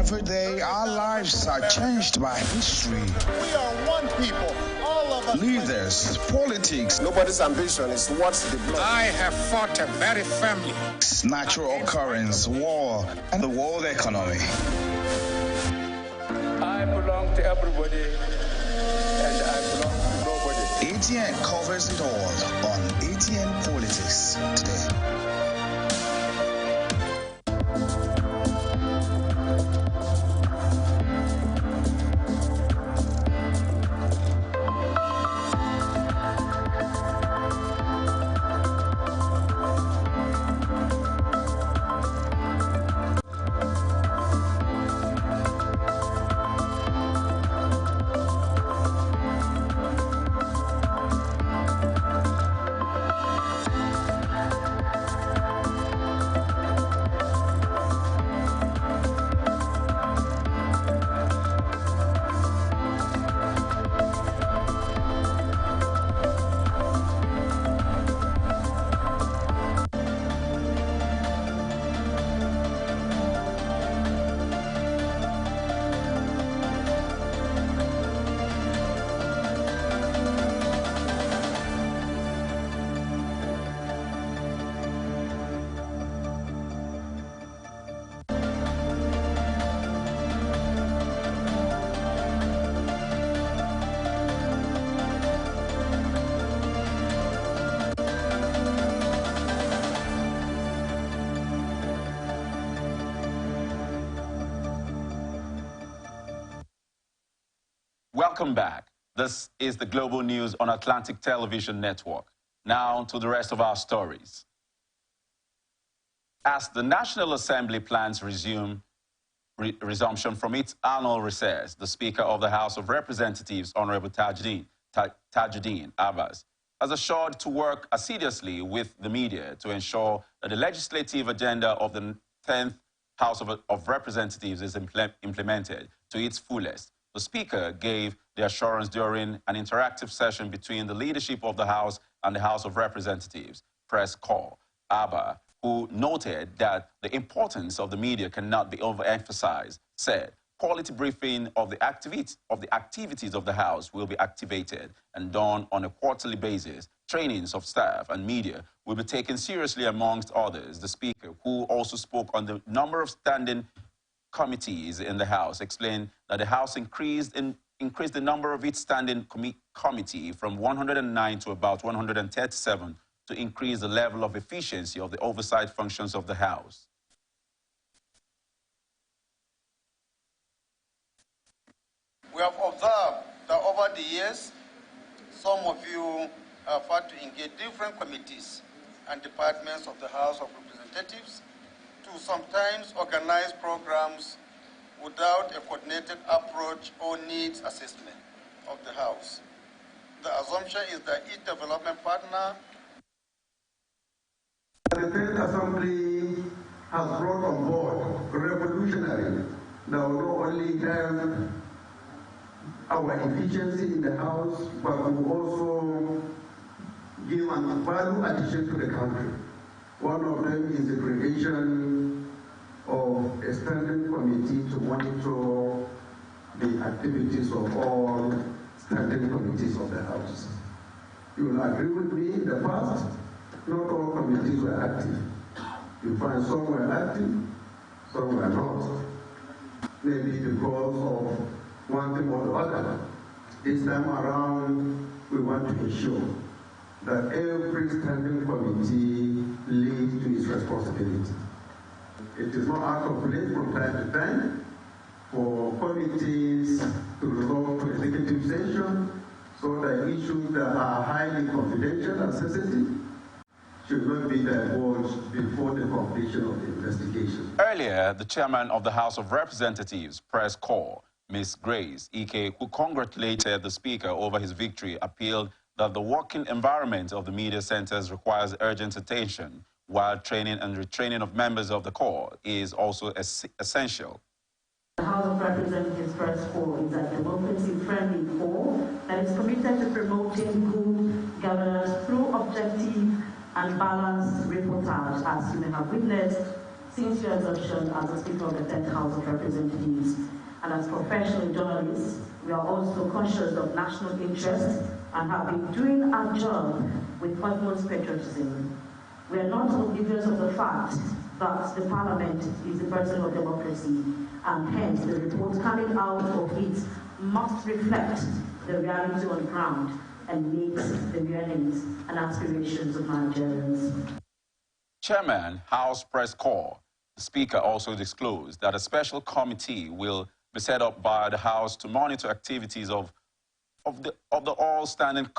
Every day, our lives are changed by history. We are one people, all of us. Leaders, politics. Nobody's ambition is what's the blood. I have fought a very firmly. Natural occurrence, war, and the world economy. I belong to everybody, and I belong to nobody. ATN covers it all on ATN Politics today. Welcome back. This is the Global News on Atlantic Television Network. Now to the rest of our stories. As the National Assembly plans resumption from its annual recess, the Speaker of the House of Representatives, Honorable Tajuddin Abbas, has assured to work assiduously with the media to ensure that the legislative agenda of the 10th House of Representatives is implemented to its fullest. The Speaker gave the assurance during an interactive session between the leadership of the House and the House of Representatives press corps. Abba, who noted that the importance of the media cannot be overemphasized, said quality briefing of the activities of the House will be activated and done on a quarterly basis. Trainings of staff and media will be taken seriously amongst others. The Speaker, who also spoke on the number of standing committees in the House, explained that the House increased the number of its standing committee from 109 to about 137 to increase the level of efficiency of the oversight functions of the House. We have observed that over the years, some of you have had to engage different committees and departments of the House of Representatives to sometimes organize programs without a coordinated approach or needs assessment of the House. The assumption is that each development partner. The 10th Assembly has brought on board revolutionary that will not only help our efficiency in the House, but will also give an value addition to the country. One of them is the creation of a standing committee to monitor the activities of all standing committees of the House. You will agree with me, in the past, not all committees were active. You find some were active, some were not. Maybe because of one thing or the other. This time around, we want to ensure that every standing committee lives to its responsibility. It is not out of place from time to time for committees to resort to executive session so that issues that are highly confidential and sensitive should not be divulged before the completion of the investigation. Earlier, the chairman of the House of Representatives press corps, Ms. Grace Ike, who congratulated the Speaker over his victory, appealed that the working environment of the media centers requires urgent attention, while training and retraining of members of the corps is also essential. The House of Representatives Press Corps is a democracy-friendly corps that is committed to promoting good governance through objective and balanced reportage, as you may have witnessed since your adoption as the Speaker of the 10th House of Representatives, and as professional journalists, we are also conscious of national interest and have been doing our job with utmost patriotism. We are not oblivious of the fact that the Parliament is the person of democracy, and hence the report coming out of it must reflect the reality on the ground and meet the yearnings and aspirations of Nigerians. Chairman, House Press Corps, the Speaker also disclosed that a special committee will be set up by the House to monitor activities of the all-standing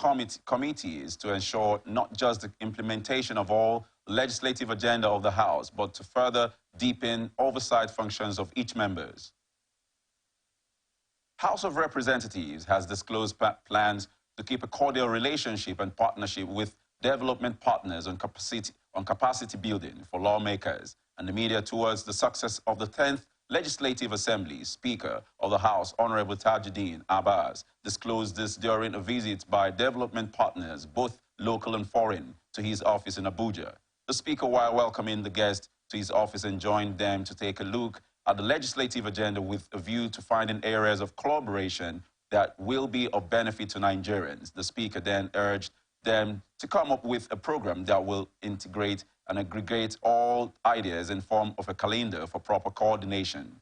committees to ensure not just the implementation of all legislative agenda of the House, but to further deepen oversight functions of each members. House of Representatives has disclosed plans to keep a cordial relationship and partnership with development partners on capacity building for lawmakers and the media towards the success of the 10th Legislative Assembly. Speaker of the House, Honorable Tajuddin Abbas, disclosed this during a visit by development partners, both local and foreign, to his office in Abuja. The Speaker, while welcoming the guests to his office, enjoined them to take a look at the legislative agenda with a view to finding areas of collaboration that will be of benefit to Nigerians. The Speaker then urged them to come up with a program that will integrate and aggregate all ideas in form of a calendar for proper coordination.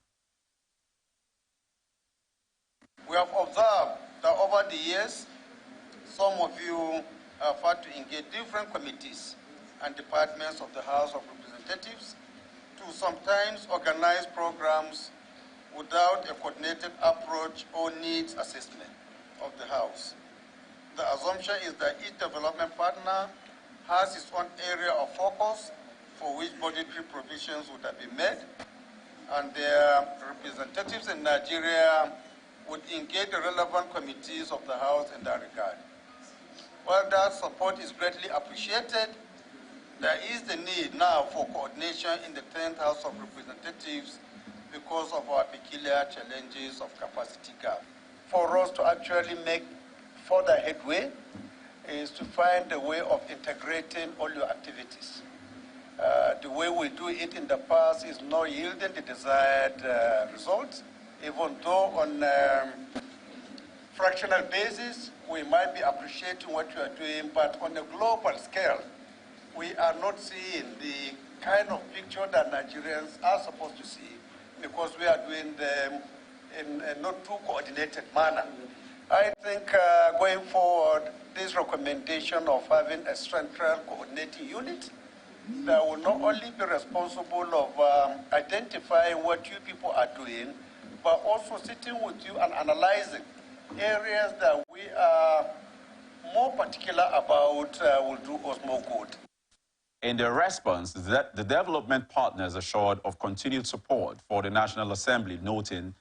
We have observed that over the years, some of you have had to engage different committees and departments of the House of Representatives to sometimes organize programs without a coordinated approach or needs assessment of the House. The assumption is that each development partner has its own area of focus for which budgetary provisions would have been made, and their representatives in Nigeria would engage the relevant committees of the House in that regard. While that support is greatly appreciated, there is the need now for coordination in the 10th House of Representatives because of our peculiar challenges of capacity gap. For us to actually make further headway is to find a way of integrating all your activities. The way we do it in the past is not yielding the desired results, even though on fractional basis we might be appreciating what you are doing, but on a global scale, we are not seeing the kind of picture that Nigerians are supposed to see because we are doing them in a not too coordinated manner. I think going forward, this recommendation of having a central coordinating unit that will not only be responsible of identifying what you people are doing, but also sitting with you and analyzing areas that we are more particular about will do us more good. In their response, the development partners assured of continued support for the National Assembly, noting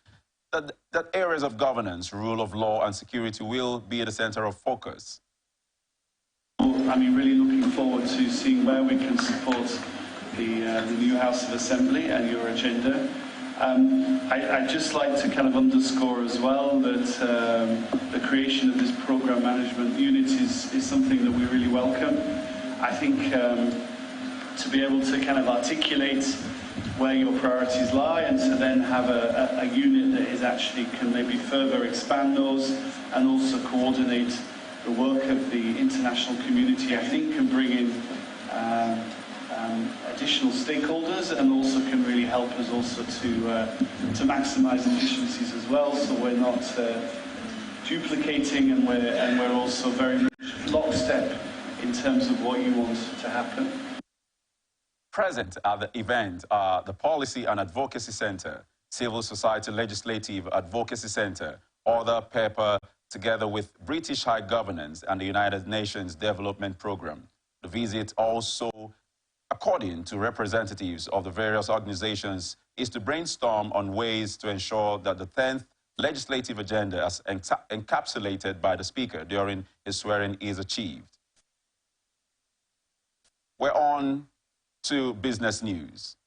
that areas of governance, rule of law, and security will be at the center of focus. I'm really looking forward to seeing where we can support the new House of Assembly and your agenda. I'd just like to kind of underscore as well that the creation of this program management unit is something that we really welcome. I think to be able to kind of articulate where your priorities lie and to then have a unit that is actually can maybe further expand those and also coordinate the work of the international community, I think can bring in additional stakeholders and also can really help us also to maximise efficiencies as well, so we're not duplicating and we're also very much lockstep in terms of what you want to happen. Present at the event are the Policy and Advocacy Center, Civil Society Legislative Advocacy Center, Other Paper, together with British High Governance and the United Nations Development Programme. The visit also, according to representatives of the various organizations, is to brainstorm on ways to ensure that the 10th legislative agenda, as encapsulated by the Speaker during his swearing, is achieved. We're on to business news.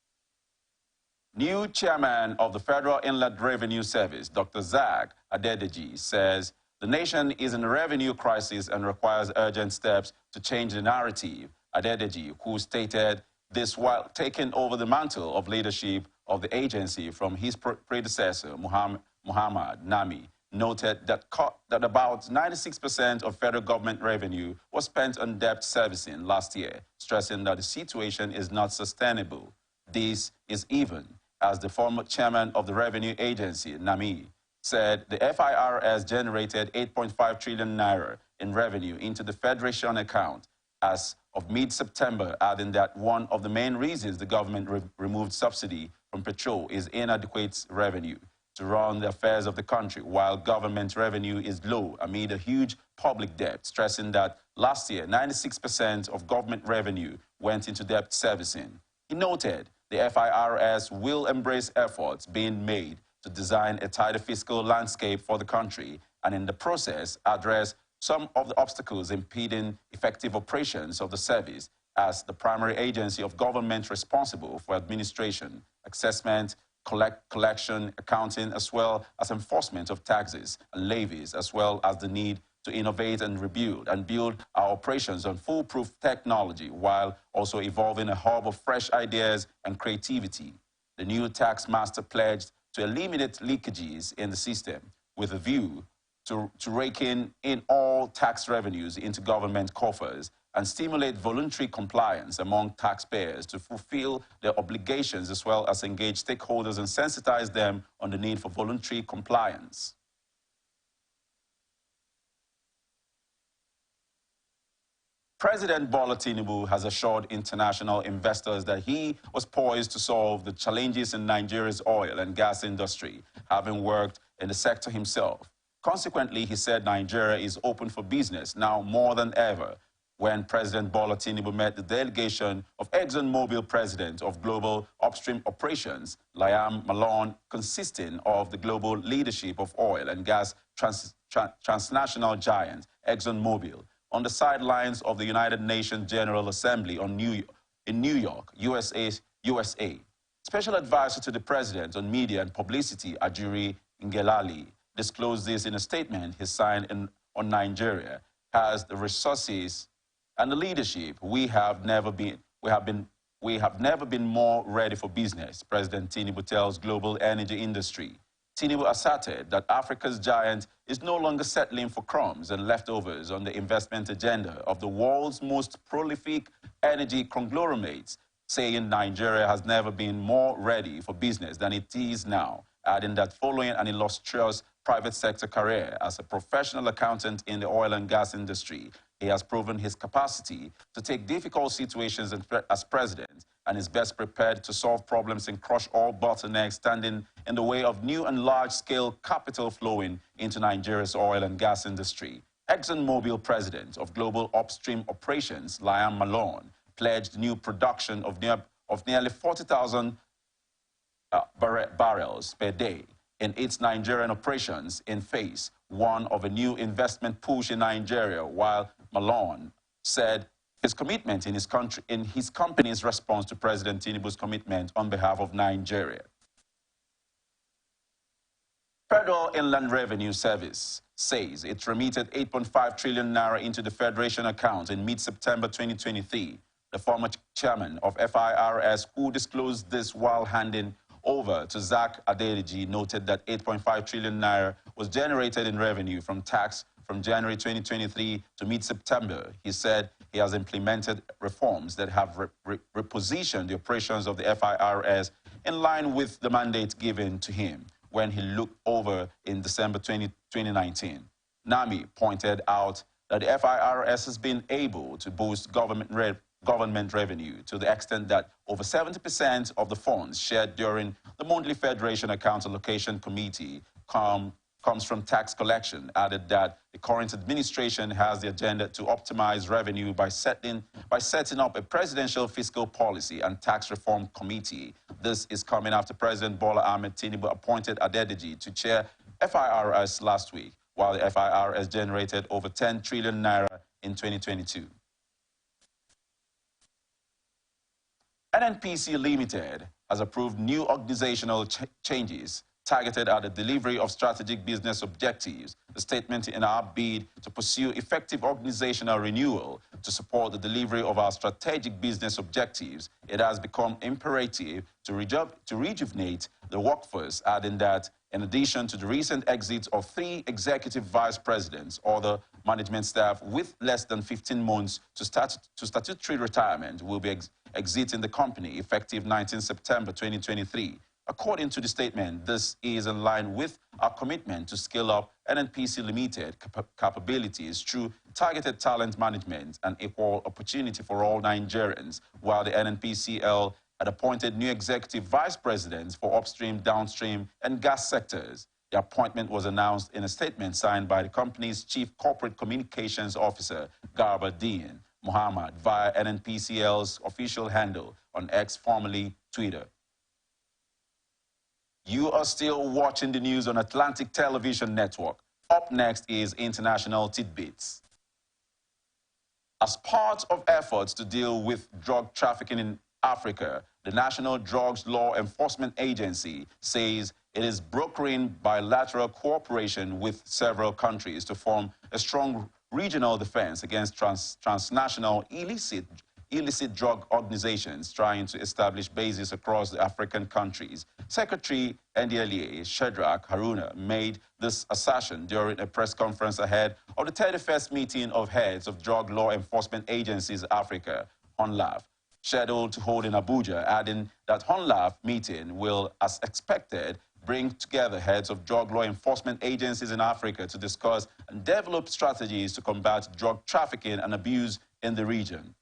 New chairman of the Federal Inland Revenue Service, Dr. Zag Adedeji, says the nation is in a revenue crisis and requires urgent steps to change the narrative. Adedeji, who stated This while taking over the mantle of leadership of the agency from his predecessor, Muhammad Nami, noted that about 96% of federal government revenue was spent on debt servicing last year, stressing that the situation is not sustainable. This is even as the former chairman of the revenue agency, Nami, said the FIRS generated 8.5 trillion naira in revenue into the Federation account as of mid-September, adding that one of the main reasons the government removed subsidy from petrol is inadequate revenue to run the affairs of the country, while government revenue is low amid a huge public debt, stressing that last year, 96% of government revenue went into debt servicing. He noted the FIRS will embrace efforts being made to design a tighter fiscal landscape for the country and in the process address some of the obstacles impeding effective operations of the service as the primary agency of government responsible for administration, assessment, collection, accounting, as well as enforcement of taxes and levies, as well as the need to innovate and rebuild and build our operations on foolproof technology while also evolving a hub of fresh ideas and creativity. The new tax master pledged to eliminate leakages in the system with a view to raking in all tax revenues into government coffers and stimulate voluntary compliance among taxpayers to fulfill their obligations as well as engage stakeholders and sensitize them on the need for voluntary compliance. President Bola Tinubu has assured international investors that he was poised to solve the challenges in Nigeria's oil and gas industry, having worked in the sector himself. Consequently, he said Nigeria is open for business now more than ever. When President Bola Tinubu met the delegation of ExxonMobil President of Global Upstream Operations, Liam Malone, consisting of the global leadership of oil and gas transnational giant ExxonMobil, on the sidelines of the United Nations General Assembly in New York, USA. Special advisor to the President on Media and Publicity, Ajuri Ngelale, disclosed this in a statement he signed on Nigeria has the resources and the leadership. We have never been more ready for business, President Tinubu tells global energy industry. Tinubu asserted that Africa's giant is no longer settling for crumbs and leftovers on the investment agenda of the world's most prolific energy conglomerates, saying Nigeria has never been more ready for business than it is now, adding that following an illustrious private sector career as a professional accountant in the oil and gas industry, he has proven his capacity to take difficult situations as president and is best prepared to solve problems and crush all bottlenecks standing in the way of new and large-scale capital flowing into Nigeria's oil and gas industry. ExxonMobil President of Global Upstream Operations, Liam Malone, pledged new production of nearly 40,000 barrels per day in its Nigerian operations in phase one of a new investment push in Nigeria, while Malone said his commitment in his company's response to President Tinubu's commitment on behalf of Nigeria. Federal Inland Revenue Service says it remitted 8.5 trillion naira into the Federation account in mid-September 2023. The former chairman of FIRS, who disclosed this while handing over to Zach Adedeji, noted that 8.5 trillion naira was generated in revenue from tax from January 2023 to mid-September. He said he has implemented reforms that have repositioned the operations of the FIRS in line with the mandate given to him when he looked over in December 2019. Nami pointed out that the FIRS has been able to boost government revenue to the extent that over 70% of the funds shared during the monthly Federation Account Allocation Committee comes from tax collection, added that the current administration has the agenda to optimize revenue by setting up a presidential fiscal policy and tax reform committee. This is coming after President Bola Ahmed Tinubu appointed Adedeji to chair FIRS last week, while the FIRS generated over 10 trillion naira in 2022. NNPC Limited has approved new organizational changes targeted at the delivery of strategic business objectives. The statement in our bid to pursue effective organizational renewal to support the delivery of our strategic business objectives, it has become imperative to rejuvenate the workforce, adding that in addition to the recent exit of 3 executive vice presidents, other management staff with less than 15 months to statutory retirement will be exiting the company effective 19 September 2023. According to the statement, this is in line with our commitment to scale up NNPC Limited capabilities through targeted talent management and equal opportunity for all Nigerians, while the NNPCL had appointed new executive vice presidents for upstream, downstream, and gas sectors. The appointment was announced in a statement signed by the company's Chief Corporate Communications Officer, Garba Dean Muhammad, via NNPCL's official handle on X, formerly Twitter. You are still watching the news on Atlantic Television Network. Up next is International Tidbits. As part of efforts to deal with drug trafficking in Africa, the National Drugs Law Enforcement Agency says it is brokering bilateral cooperation with several countries to form a strong regional defense against transnational illicit drug organizations trying to establish bases across the African countries. Secretary NDLEA Shadrach Haruna made this assertion during a press conference ahead of the 31st meeting of heads of drug law enforcement agencies Africa, HONLAF, scheduled to hold in Abuja, adding that HONLAF meeting will, as expected, bring together heads of drug law enforcement agencies in Africa to discuss and develop strategies to combat drug trafficking and abuse in the region.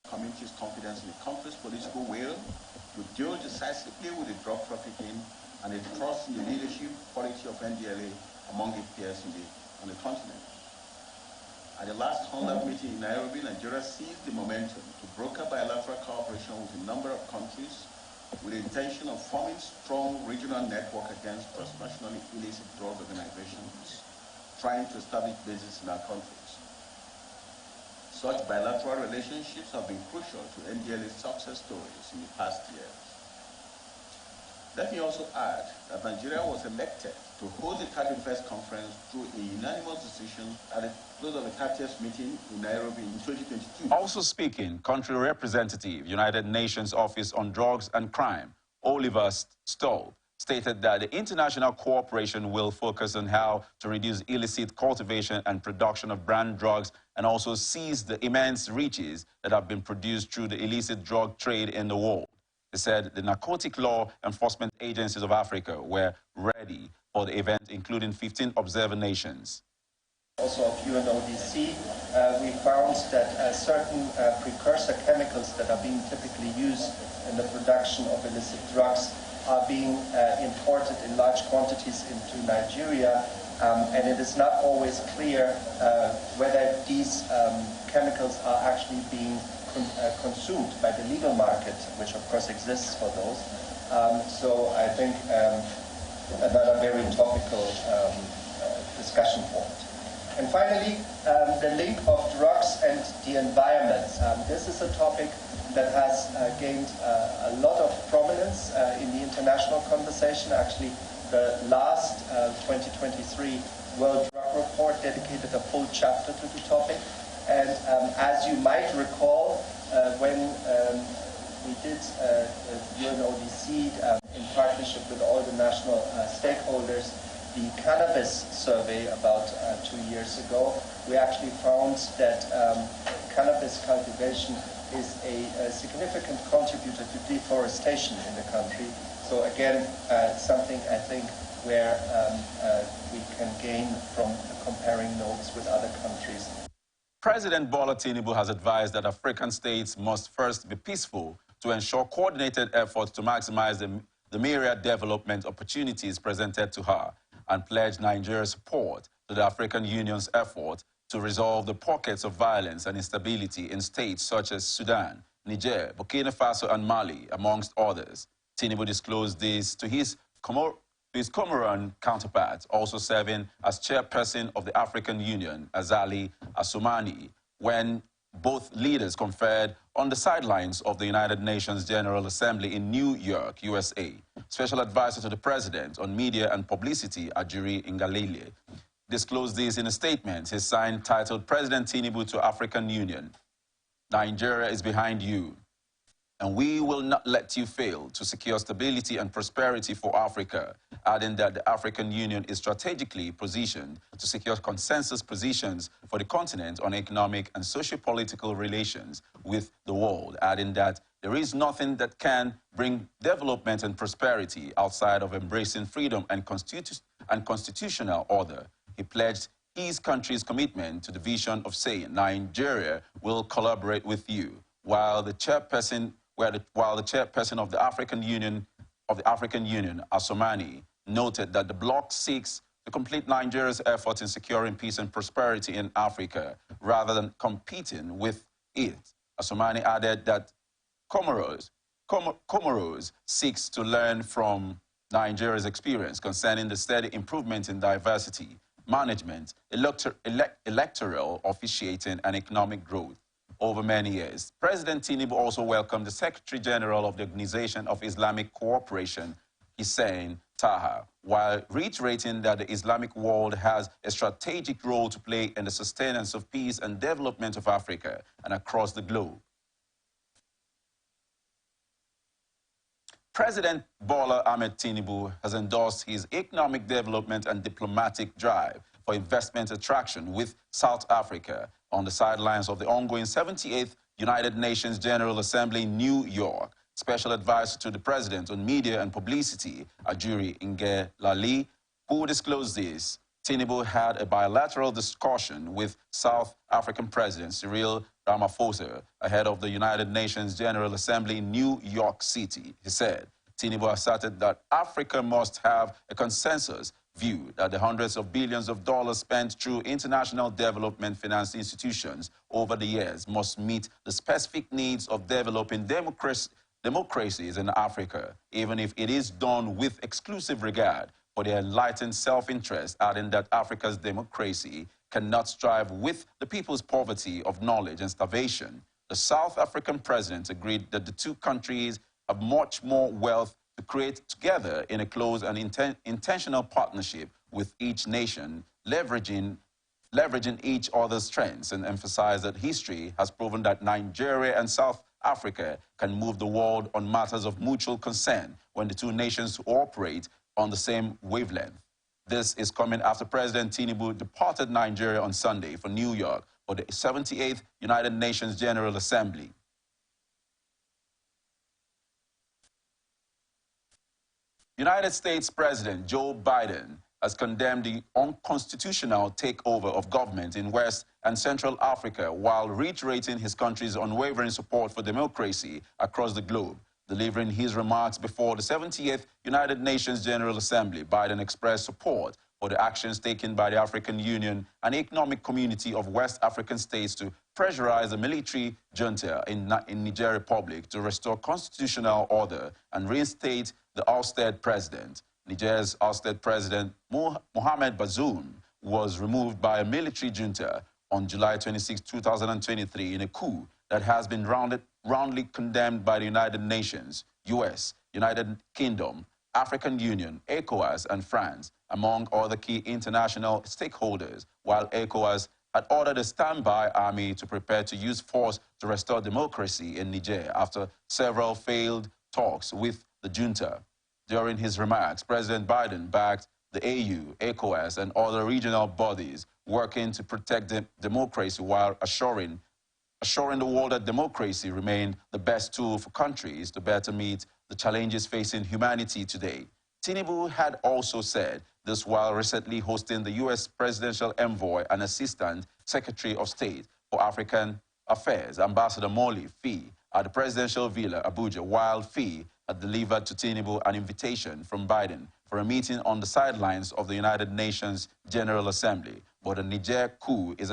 Community's confidence in the country's political will to deal decisively with the drug trafficking and the trust in the leadership quality of NDLA among its peers on the continent. At the last HONLAF meeting in Nairobi, Nigeria seized the momentum to broker bilateral cooperation with a number of countries with the intention of forming strong regional network against transnational illicit drug organizations trying to establish bases in our countries. Such bilateral relationships have been crucial to NDLA's success stories in the past years. Let me also add that Nigeria was elected to hold the 31st conference through a unanimous decision at the close of the 30th meeting in Nairobi in 2022. Also speaking, country representative, United Nations Office on Drugs and Crime, Oliver Stoll, stated that the international cooperation will focus on how to reduce illicit cultivation and production of brand drugs and also seize the immense riches that have been produced through the illicit drug trade in the world. He said the narcotic law enforcement agencies of Africa were ready for the event, including 15 observer nations. Also of UNODC, we found that certain precursor chemicals that are being typically used in the production of illicit drugs are being imported in large quantities into Nigeria, and it is not always clear whether these chemicals are actually being consumed by the legal market, which of course exists for those. So I think another very topical discussion point. And finally, the link of drugs and the environment. This is a topic that has gained a lot of prominence in the international conversation. Actually, the last 2023 World Drug Report dedicated a full chapter to the topic. And as you might recall, when we did UNODC in partnership with all the national stakeholders, the cannabis survey about 2 years ago, we actually found that cannabis cultivation is a significant contributor to deforestation in the country. So again, something I think where we can gain from comparing notes with other countries. President Bola Tinubu has advised that African states must first be peaceful to ensure coordinated efforts to maximize the myriad development opportunities presented to her, and pledged Nigeria's support to the African Union's effort to resolve the pockets of violence and instability in states such as Sudan, Niger, Burkina Faso, and Mali, amongst others. Tinubu disclosed this to his Comoran counterpart, also serving as chairperson of the African Union, Azali Assoumani, when Both leaders conferred on the sidelines of the United Nations General Assembly in New York, USA. Special Advisor to the President on Media and Publicity, Ajuri Ngalale, disclosed this in a statement he signed titled President Tinubu to African Union. Nigeria is behind you, and we will not let you fail to secure stability and prosperity for Africa, adding that the African Union is strategically positioned to secure consensus positions for the continent on economic and socio-political relations with the world, adding that there is nothing that can bring development and prosperity outside of embracing freedom and constitutional order. He pledged his country's commitment to the vision of saying Nigeria will collaborate with you, while the chairperson of the African Union, Asomani, noted that the bloc seeks to complete Nigeria's efforts in securing peace and prosperity in Africa rather than competing with it. Asomani added that Comoros seeks to learn from Nigeria's experience concerning the steady improvement in diversity, management, electoral officiating, and economic growth over many years. President Tinubu also welcomed the Secretary General of the Organization of Islamic Cooperation, Hussein Taha, while reiterating that the Islamic world has a strategic role to play in the sustenance of peace and development of Africa and across the globe. President Bola Ahmed Tinubu has endorsed his economic development and diplomatic drive for investment attraction with South Africa on the sidelines of the ongoing 78th United Nations General Assembly in New York. Special Advisor to the President on Media and Publicity, Ajuri Ngalale, who disclosed this. Tinubu had a bilateral discussion with South African President Cyril Ramaphosa ahead of the United Nations General Assembly in New York City. He said, Tinubu asserted that Africa must have a consensus view that the hundreds of billions of dollars spent through international development finance institutions over the years must meet the specific needs of developing democracies in Africa, even if it is done with exclusive regard for their enlightened self-interest, adding that Africa's democracy cannot strive with the people's poverty of knowledge and starvation. The South African president agreed that the two countries have much more wealth to create together in a close and intentional partnership with each nation, leveraging each other's strengths, and emphasized that history has proven that Nigeria and South Africa can move the world on matters of mutual concern when the two nations cooperate on the same wavelength. This is coming after President Tinubu departed Nigeria on Sunday for New York for the 78th United Nations General Assembly. United States President Joe Biden has condemned the unconstitutional takeover of government in West and Central Africa while reiterating his country's unwavering support for democracy across the globe. Delivering his remarks before the 78th United Nations General Assembly, Biden expressed support for the actions taken by the African Union and Economic Community of West African states to pressurize the military junta in Niger Republic to restore constitutional order and reinstate the ousted president. Niger's ousted president, Mohamed Bazoum, was removed by a military junta on July 26, 2023 in a coup that has been roundly condemned by the United Nations, US, United Kingdom, African Union, ECOWAS, and France, among other key international stakeholders, while ECOWAS had ordered a standby army to prepare to use force to restore democracy in Niger after several failed talks with the junta. During his remarks, President Biden backed the AU, ECOWAS, and other regional bodies working to protect democracy while assuring the world that democracy remained the best tool for countries to better meet the challenges facing humanity today. Tinubu had also said this while recently hosting the U.S. Presidential Envoy and Assistant Secretary of State for African Affairs, Ambassador Molly Fee, at the Presidential Villa, Abuja, while Fee had delivered to Tinubu an invitation from Biden for a meeting on the sidelines of the United Nations General Assembly. But the Niger coup is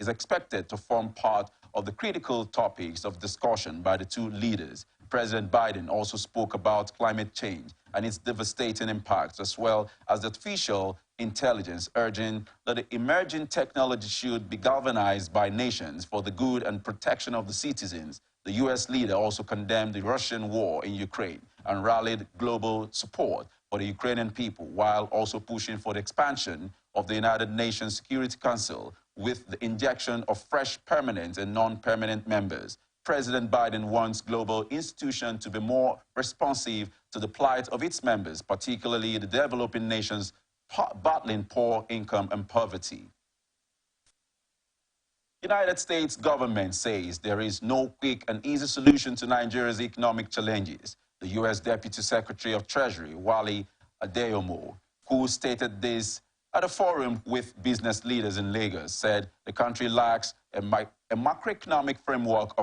expected to form part of the critical topics of discussion by the two leaders. President Biden also spoke about climate change and its devastating impacts, as well as the official intelligence, urging that the emerging technology should be galvanized by nations for the good and protection of the citizens. The U.S. leader also condemned the Russian war in Ukraine and rallied global support for the Ukrainian people, while also pushing for the expansion of the United Nations Security Council with the injection of fresh permanent and non-permanent members. President Biden wants global institutions to be more responsive to the plight of its members, particularly the developing nations battling poor income and poverty. United States government says there is no quick and easy solution to Nigeria's economic challenges. The U.S. Deputy Secretary of Treasury, Wale Adeomo, who stated this at a forum with business leaders in Lagos, said the country lacks a macroeconomic framework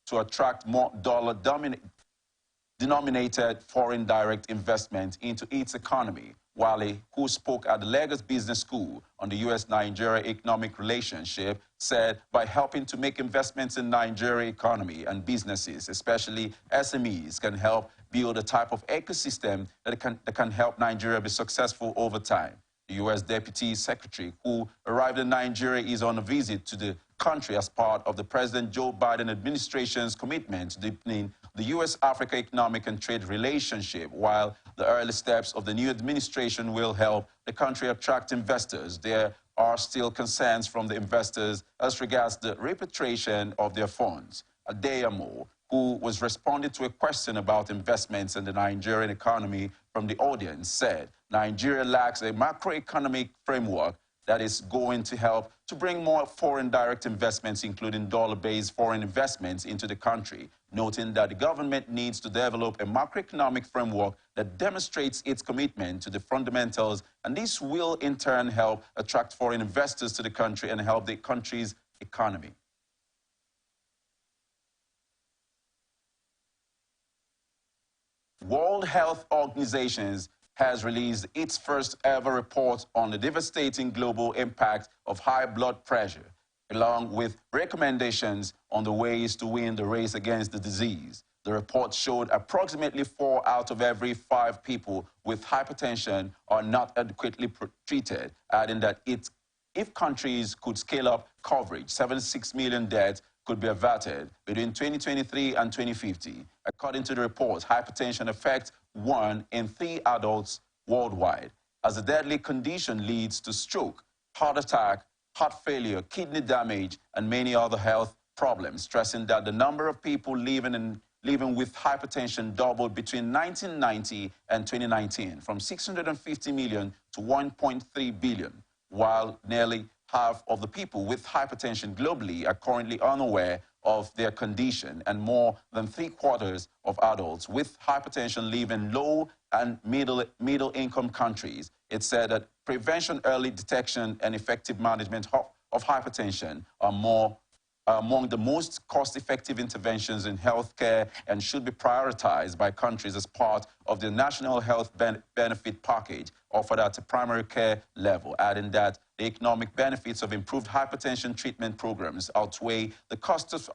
to attract more dollar-denominated foreign direct investment into its economy. Wale, who spoke at the Lagos Business School on the U.S.-Nigeria economic relationship, said by helping to make investments in Nigeria economy and businesses, especially SMEs, can help build a type of ecosystem that can help Nigeria be successful over time. The U.S. Deputy Secretary, who arrived in Nigeria, is on a visit to the country as part of the President Joe Biden administration's commitment to deepening the U.S.-Africa economic and trade relationship. While the early steps of the new administration will help the country attract investors, there are still concerns from the investors as regards the repatriation of their funds. Adeyemo, who was responding to a question about investments in the Nigerian economy from the audience, said Nigeria lacks a macroeconomic framework that is going to help to bring more foreign direct investments, including dollar-based foreign investments, into the country, noting that the government needs to develop a macroeconomic framework that demonstrates its commitment to the fundamentals, and this will in turn help attract foreign investors to the country and help the country's economy. World Health Organization has released its first ever report on the devastating global impact of high blood pressure, along with recommendations on the ways to win the race against the disease. The report showed approximately 4 out of every 5 people with hypertension are not adequately treated, adding that if countries could scale up coverage, 76 million deaths could be averted between 2023 and 2050. According to the report, hypertension affects 1 in 3 adults worldwide, as the deadly condition leads to stroke, heart attack, heart failure, kidney damage, and many other health problems, stressing that the number of people living with hypertension doubled between 1990 and 2019, from 650 million to 1.3 billion, while nearly half of the people with hypertension globally are currently unaware of their condition, and more than 3/4 of adults with hypertension live in low and middle-income countries. It said that prevention, early detection, and effective management of hypertension are among the most cost-effective interventions in healthcare and should be prioritized by countries as part of the national health benefit package offered at a primary care level, adding that the economic benefits of improved hypertension treatment programs outweigh the cost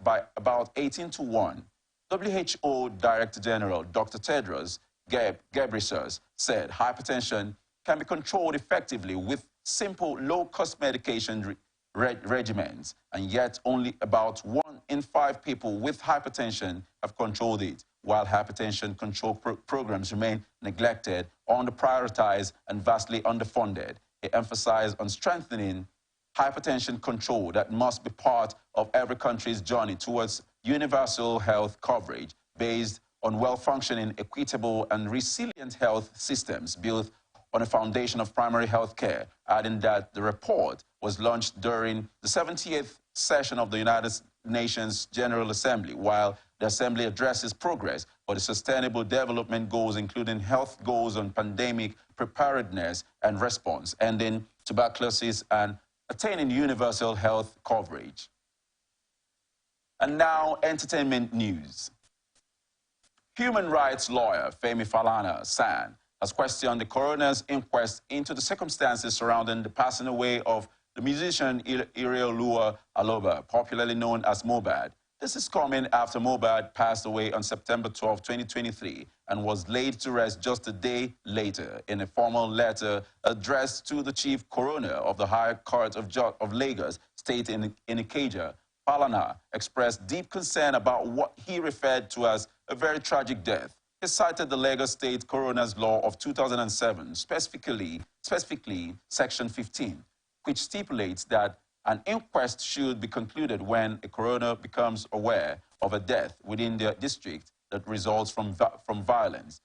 by about 18 to 1. WHO Director General Dr. Tedros Ghebreyesus said hypertension can be controlled effectively with simple, low-cost medication regimens, and yet only about 1 in 5 people with hypertension have controlled it, while hypertension control programs remain neglected, under-prioritized, and vastly underfunded. It emphasized on strengthening hypertension control that must be part of every country's journey towards universal health coverage based on well-functioning, equitable, and resilient health systems built on a foundation of primary health care, adding that the report was launched during the 70th session of the United Nations General Assembly, while the Assembly addresses progress for the Sustainable Development Goals, including health goals on pandemic preparedness and response, ending tuberculosis, and attaining universal health coverage. And now, entertainment news. Human rights lawyer Femi Falana-San has questioned the coroner's inquest into the circumstances surrounding the passing away of the musician Iriolua Aloba, popularly known as Mohbad. This is coming after Mohbad passed away on September 12, 2023, and was laid to rest just a day later. In a formal letter addressed to the Chief Coroner of the High Court of Lagos State in Ikeja, Falana expressed deep concern about what he referred to as a very tragic death. He cited the Lagos State Coroner's Law of 2007, specifically Section 15, which stipulates that an inquest should be concluded when a coroner becomes aware of a death within their district that results from violence,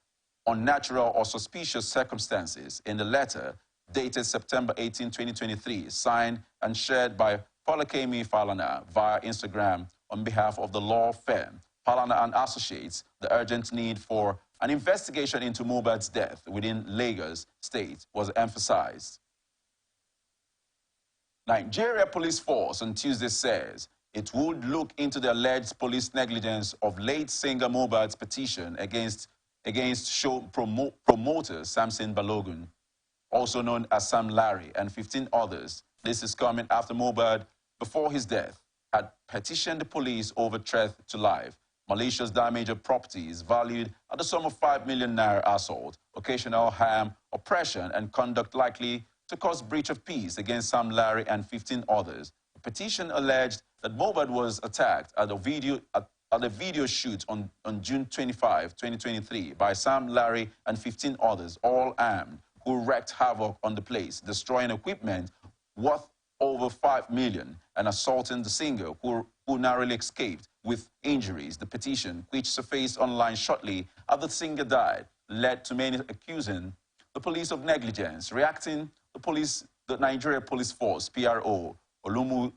unnatural or suspicious circumstances. In the letter, dated September 18, 2023, signed and shared by Folakemi Falana via Instagram on behalf of the law firm Falana and Associates, the urgent need for an investigation into Mohbad's death within Lagos State was emphasized. Nigeria Police Force on Tuesday says it would look into the alleged police negligence of late singer Mohbad's petition against show promoter Samson Balogun, also known as Sam Larry, and 15 others. This is coming after Mohbad, before his death, had petitioned the police over threat to life, malicious damage of properties valued at the sum of 5 million naira, assault, occasional harm, oppression, and conduct likely to cause breach of peace against Sam Larry and 15 others. The petition alleged that Mohbad was attacked at a video shoot on June 25, 2023 by Sam Larry and 15 others, all armed, who wreaked havoc on the place, destroying equipment worth over 5 million and assaulting the singer, who narrowly escaped with injuries. The petition, which surfaced online shortly after the singer died, led to many accusing the police of negligence. Reacting, the Nigeria Police Force, PRO, Olumuyiwa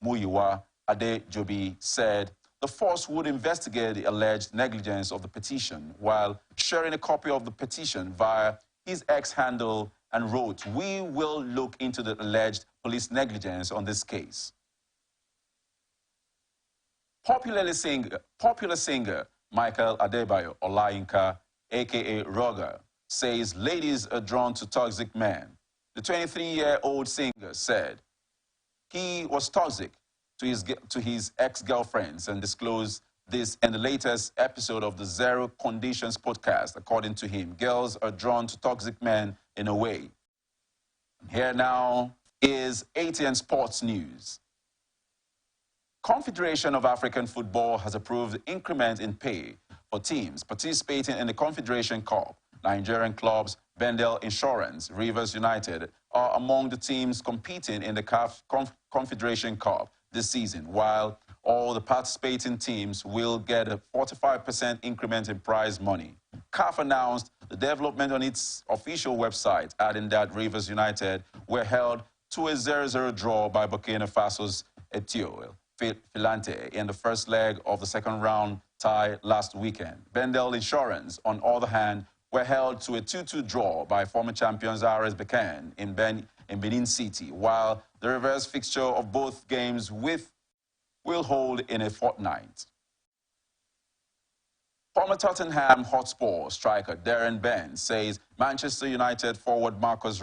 Muyiwa Adejobi, said the force would investigate the alleged negligence of the petition, while sharing a copy of the petition via his X handle, and wrote, "We will look into the alleged police negligence on this case." Popular singer Michael Adebayo Olayinka, a.k.a. Roger, says ladies are drawn to toxic men. The 23-year-old singer said he was toxic to his ex-girlfriends and disclosed this in the latest episode of the Zero Conditions podcast. According to him, girls are drawn to toxic men in a way. Here now is ATN Sports News. Confederation of African Football has approved increment in pay for teams participating in the Confederation Cup. Nigerian clubs Bendel Insurance, Rivers United are among the teams competing in the CAF Confederation Cup this season, while all the participating teams will get a 45% increment in prize money. CAF announced the development on its official website, adding that Rivers United were held to a 0-0 draw by Burkina Faso's Etiole Filante in the first leg of the second round tie last weekend. Bendel Insurance, on the other hand, were held to a 2-2 draw by former champions RS Bekane in Benin City, while the reverse fixture of both games will hold in a fortnight. Former Tottenham Hotspur striker Darren Bent says Manchester United forward Marcus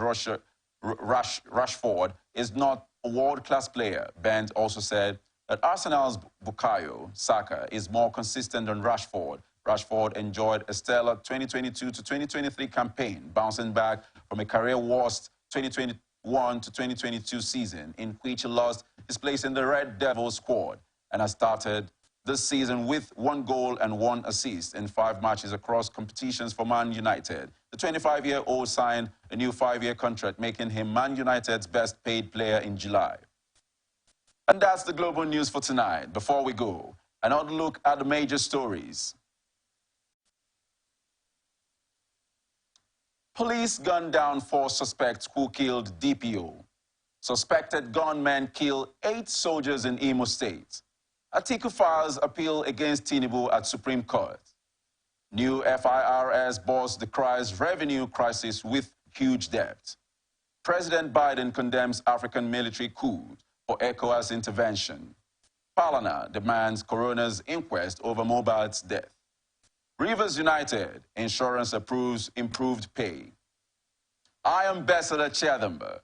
Rashford is not a world-class player. Bent also said that Arsenal's Bukayo Saka is more consistent than Rashford. Rashford enjoyed a stellar 2022 to 2023 campaign, bouncing back from a career-worst 2021 to 2022 season, in which he lost his place in the Red Devils squad, and has started this season with 1 goal and 1 assist in 5 matches across competitions for Man United. The 25-year-old signed a new 5-year contract, making him Man United's best-paid player in July. And that's the global news for tonight. Before we go, another look at the major stories. Police gunned down 4 suspects who killed DPO. Suspected gunmen kill 8 soldiers in Imo State. Atiku files appeal against Tinubu at Supreme Court. New FIRS boss decries revenue crisis with huge debt. President Biden condemns African military coup for ECOWAS intervention. Falana demands coroner's inquest over Mohbad's death. Rivers United, insurance approves improved pay. I am Ambassador Chadamba.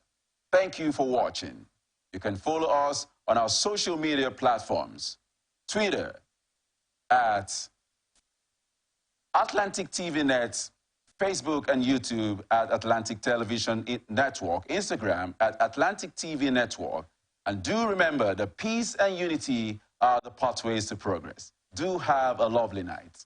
Thank you for watching. You can follow us on our social media platforms. Twitter at Atlantic TV Net, Facebook and YouTube at Atlantic Television Network, Instagram at Atlantic TV Network. And do remember that peace and unity are the pathways to progress. Do have a lovely night.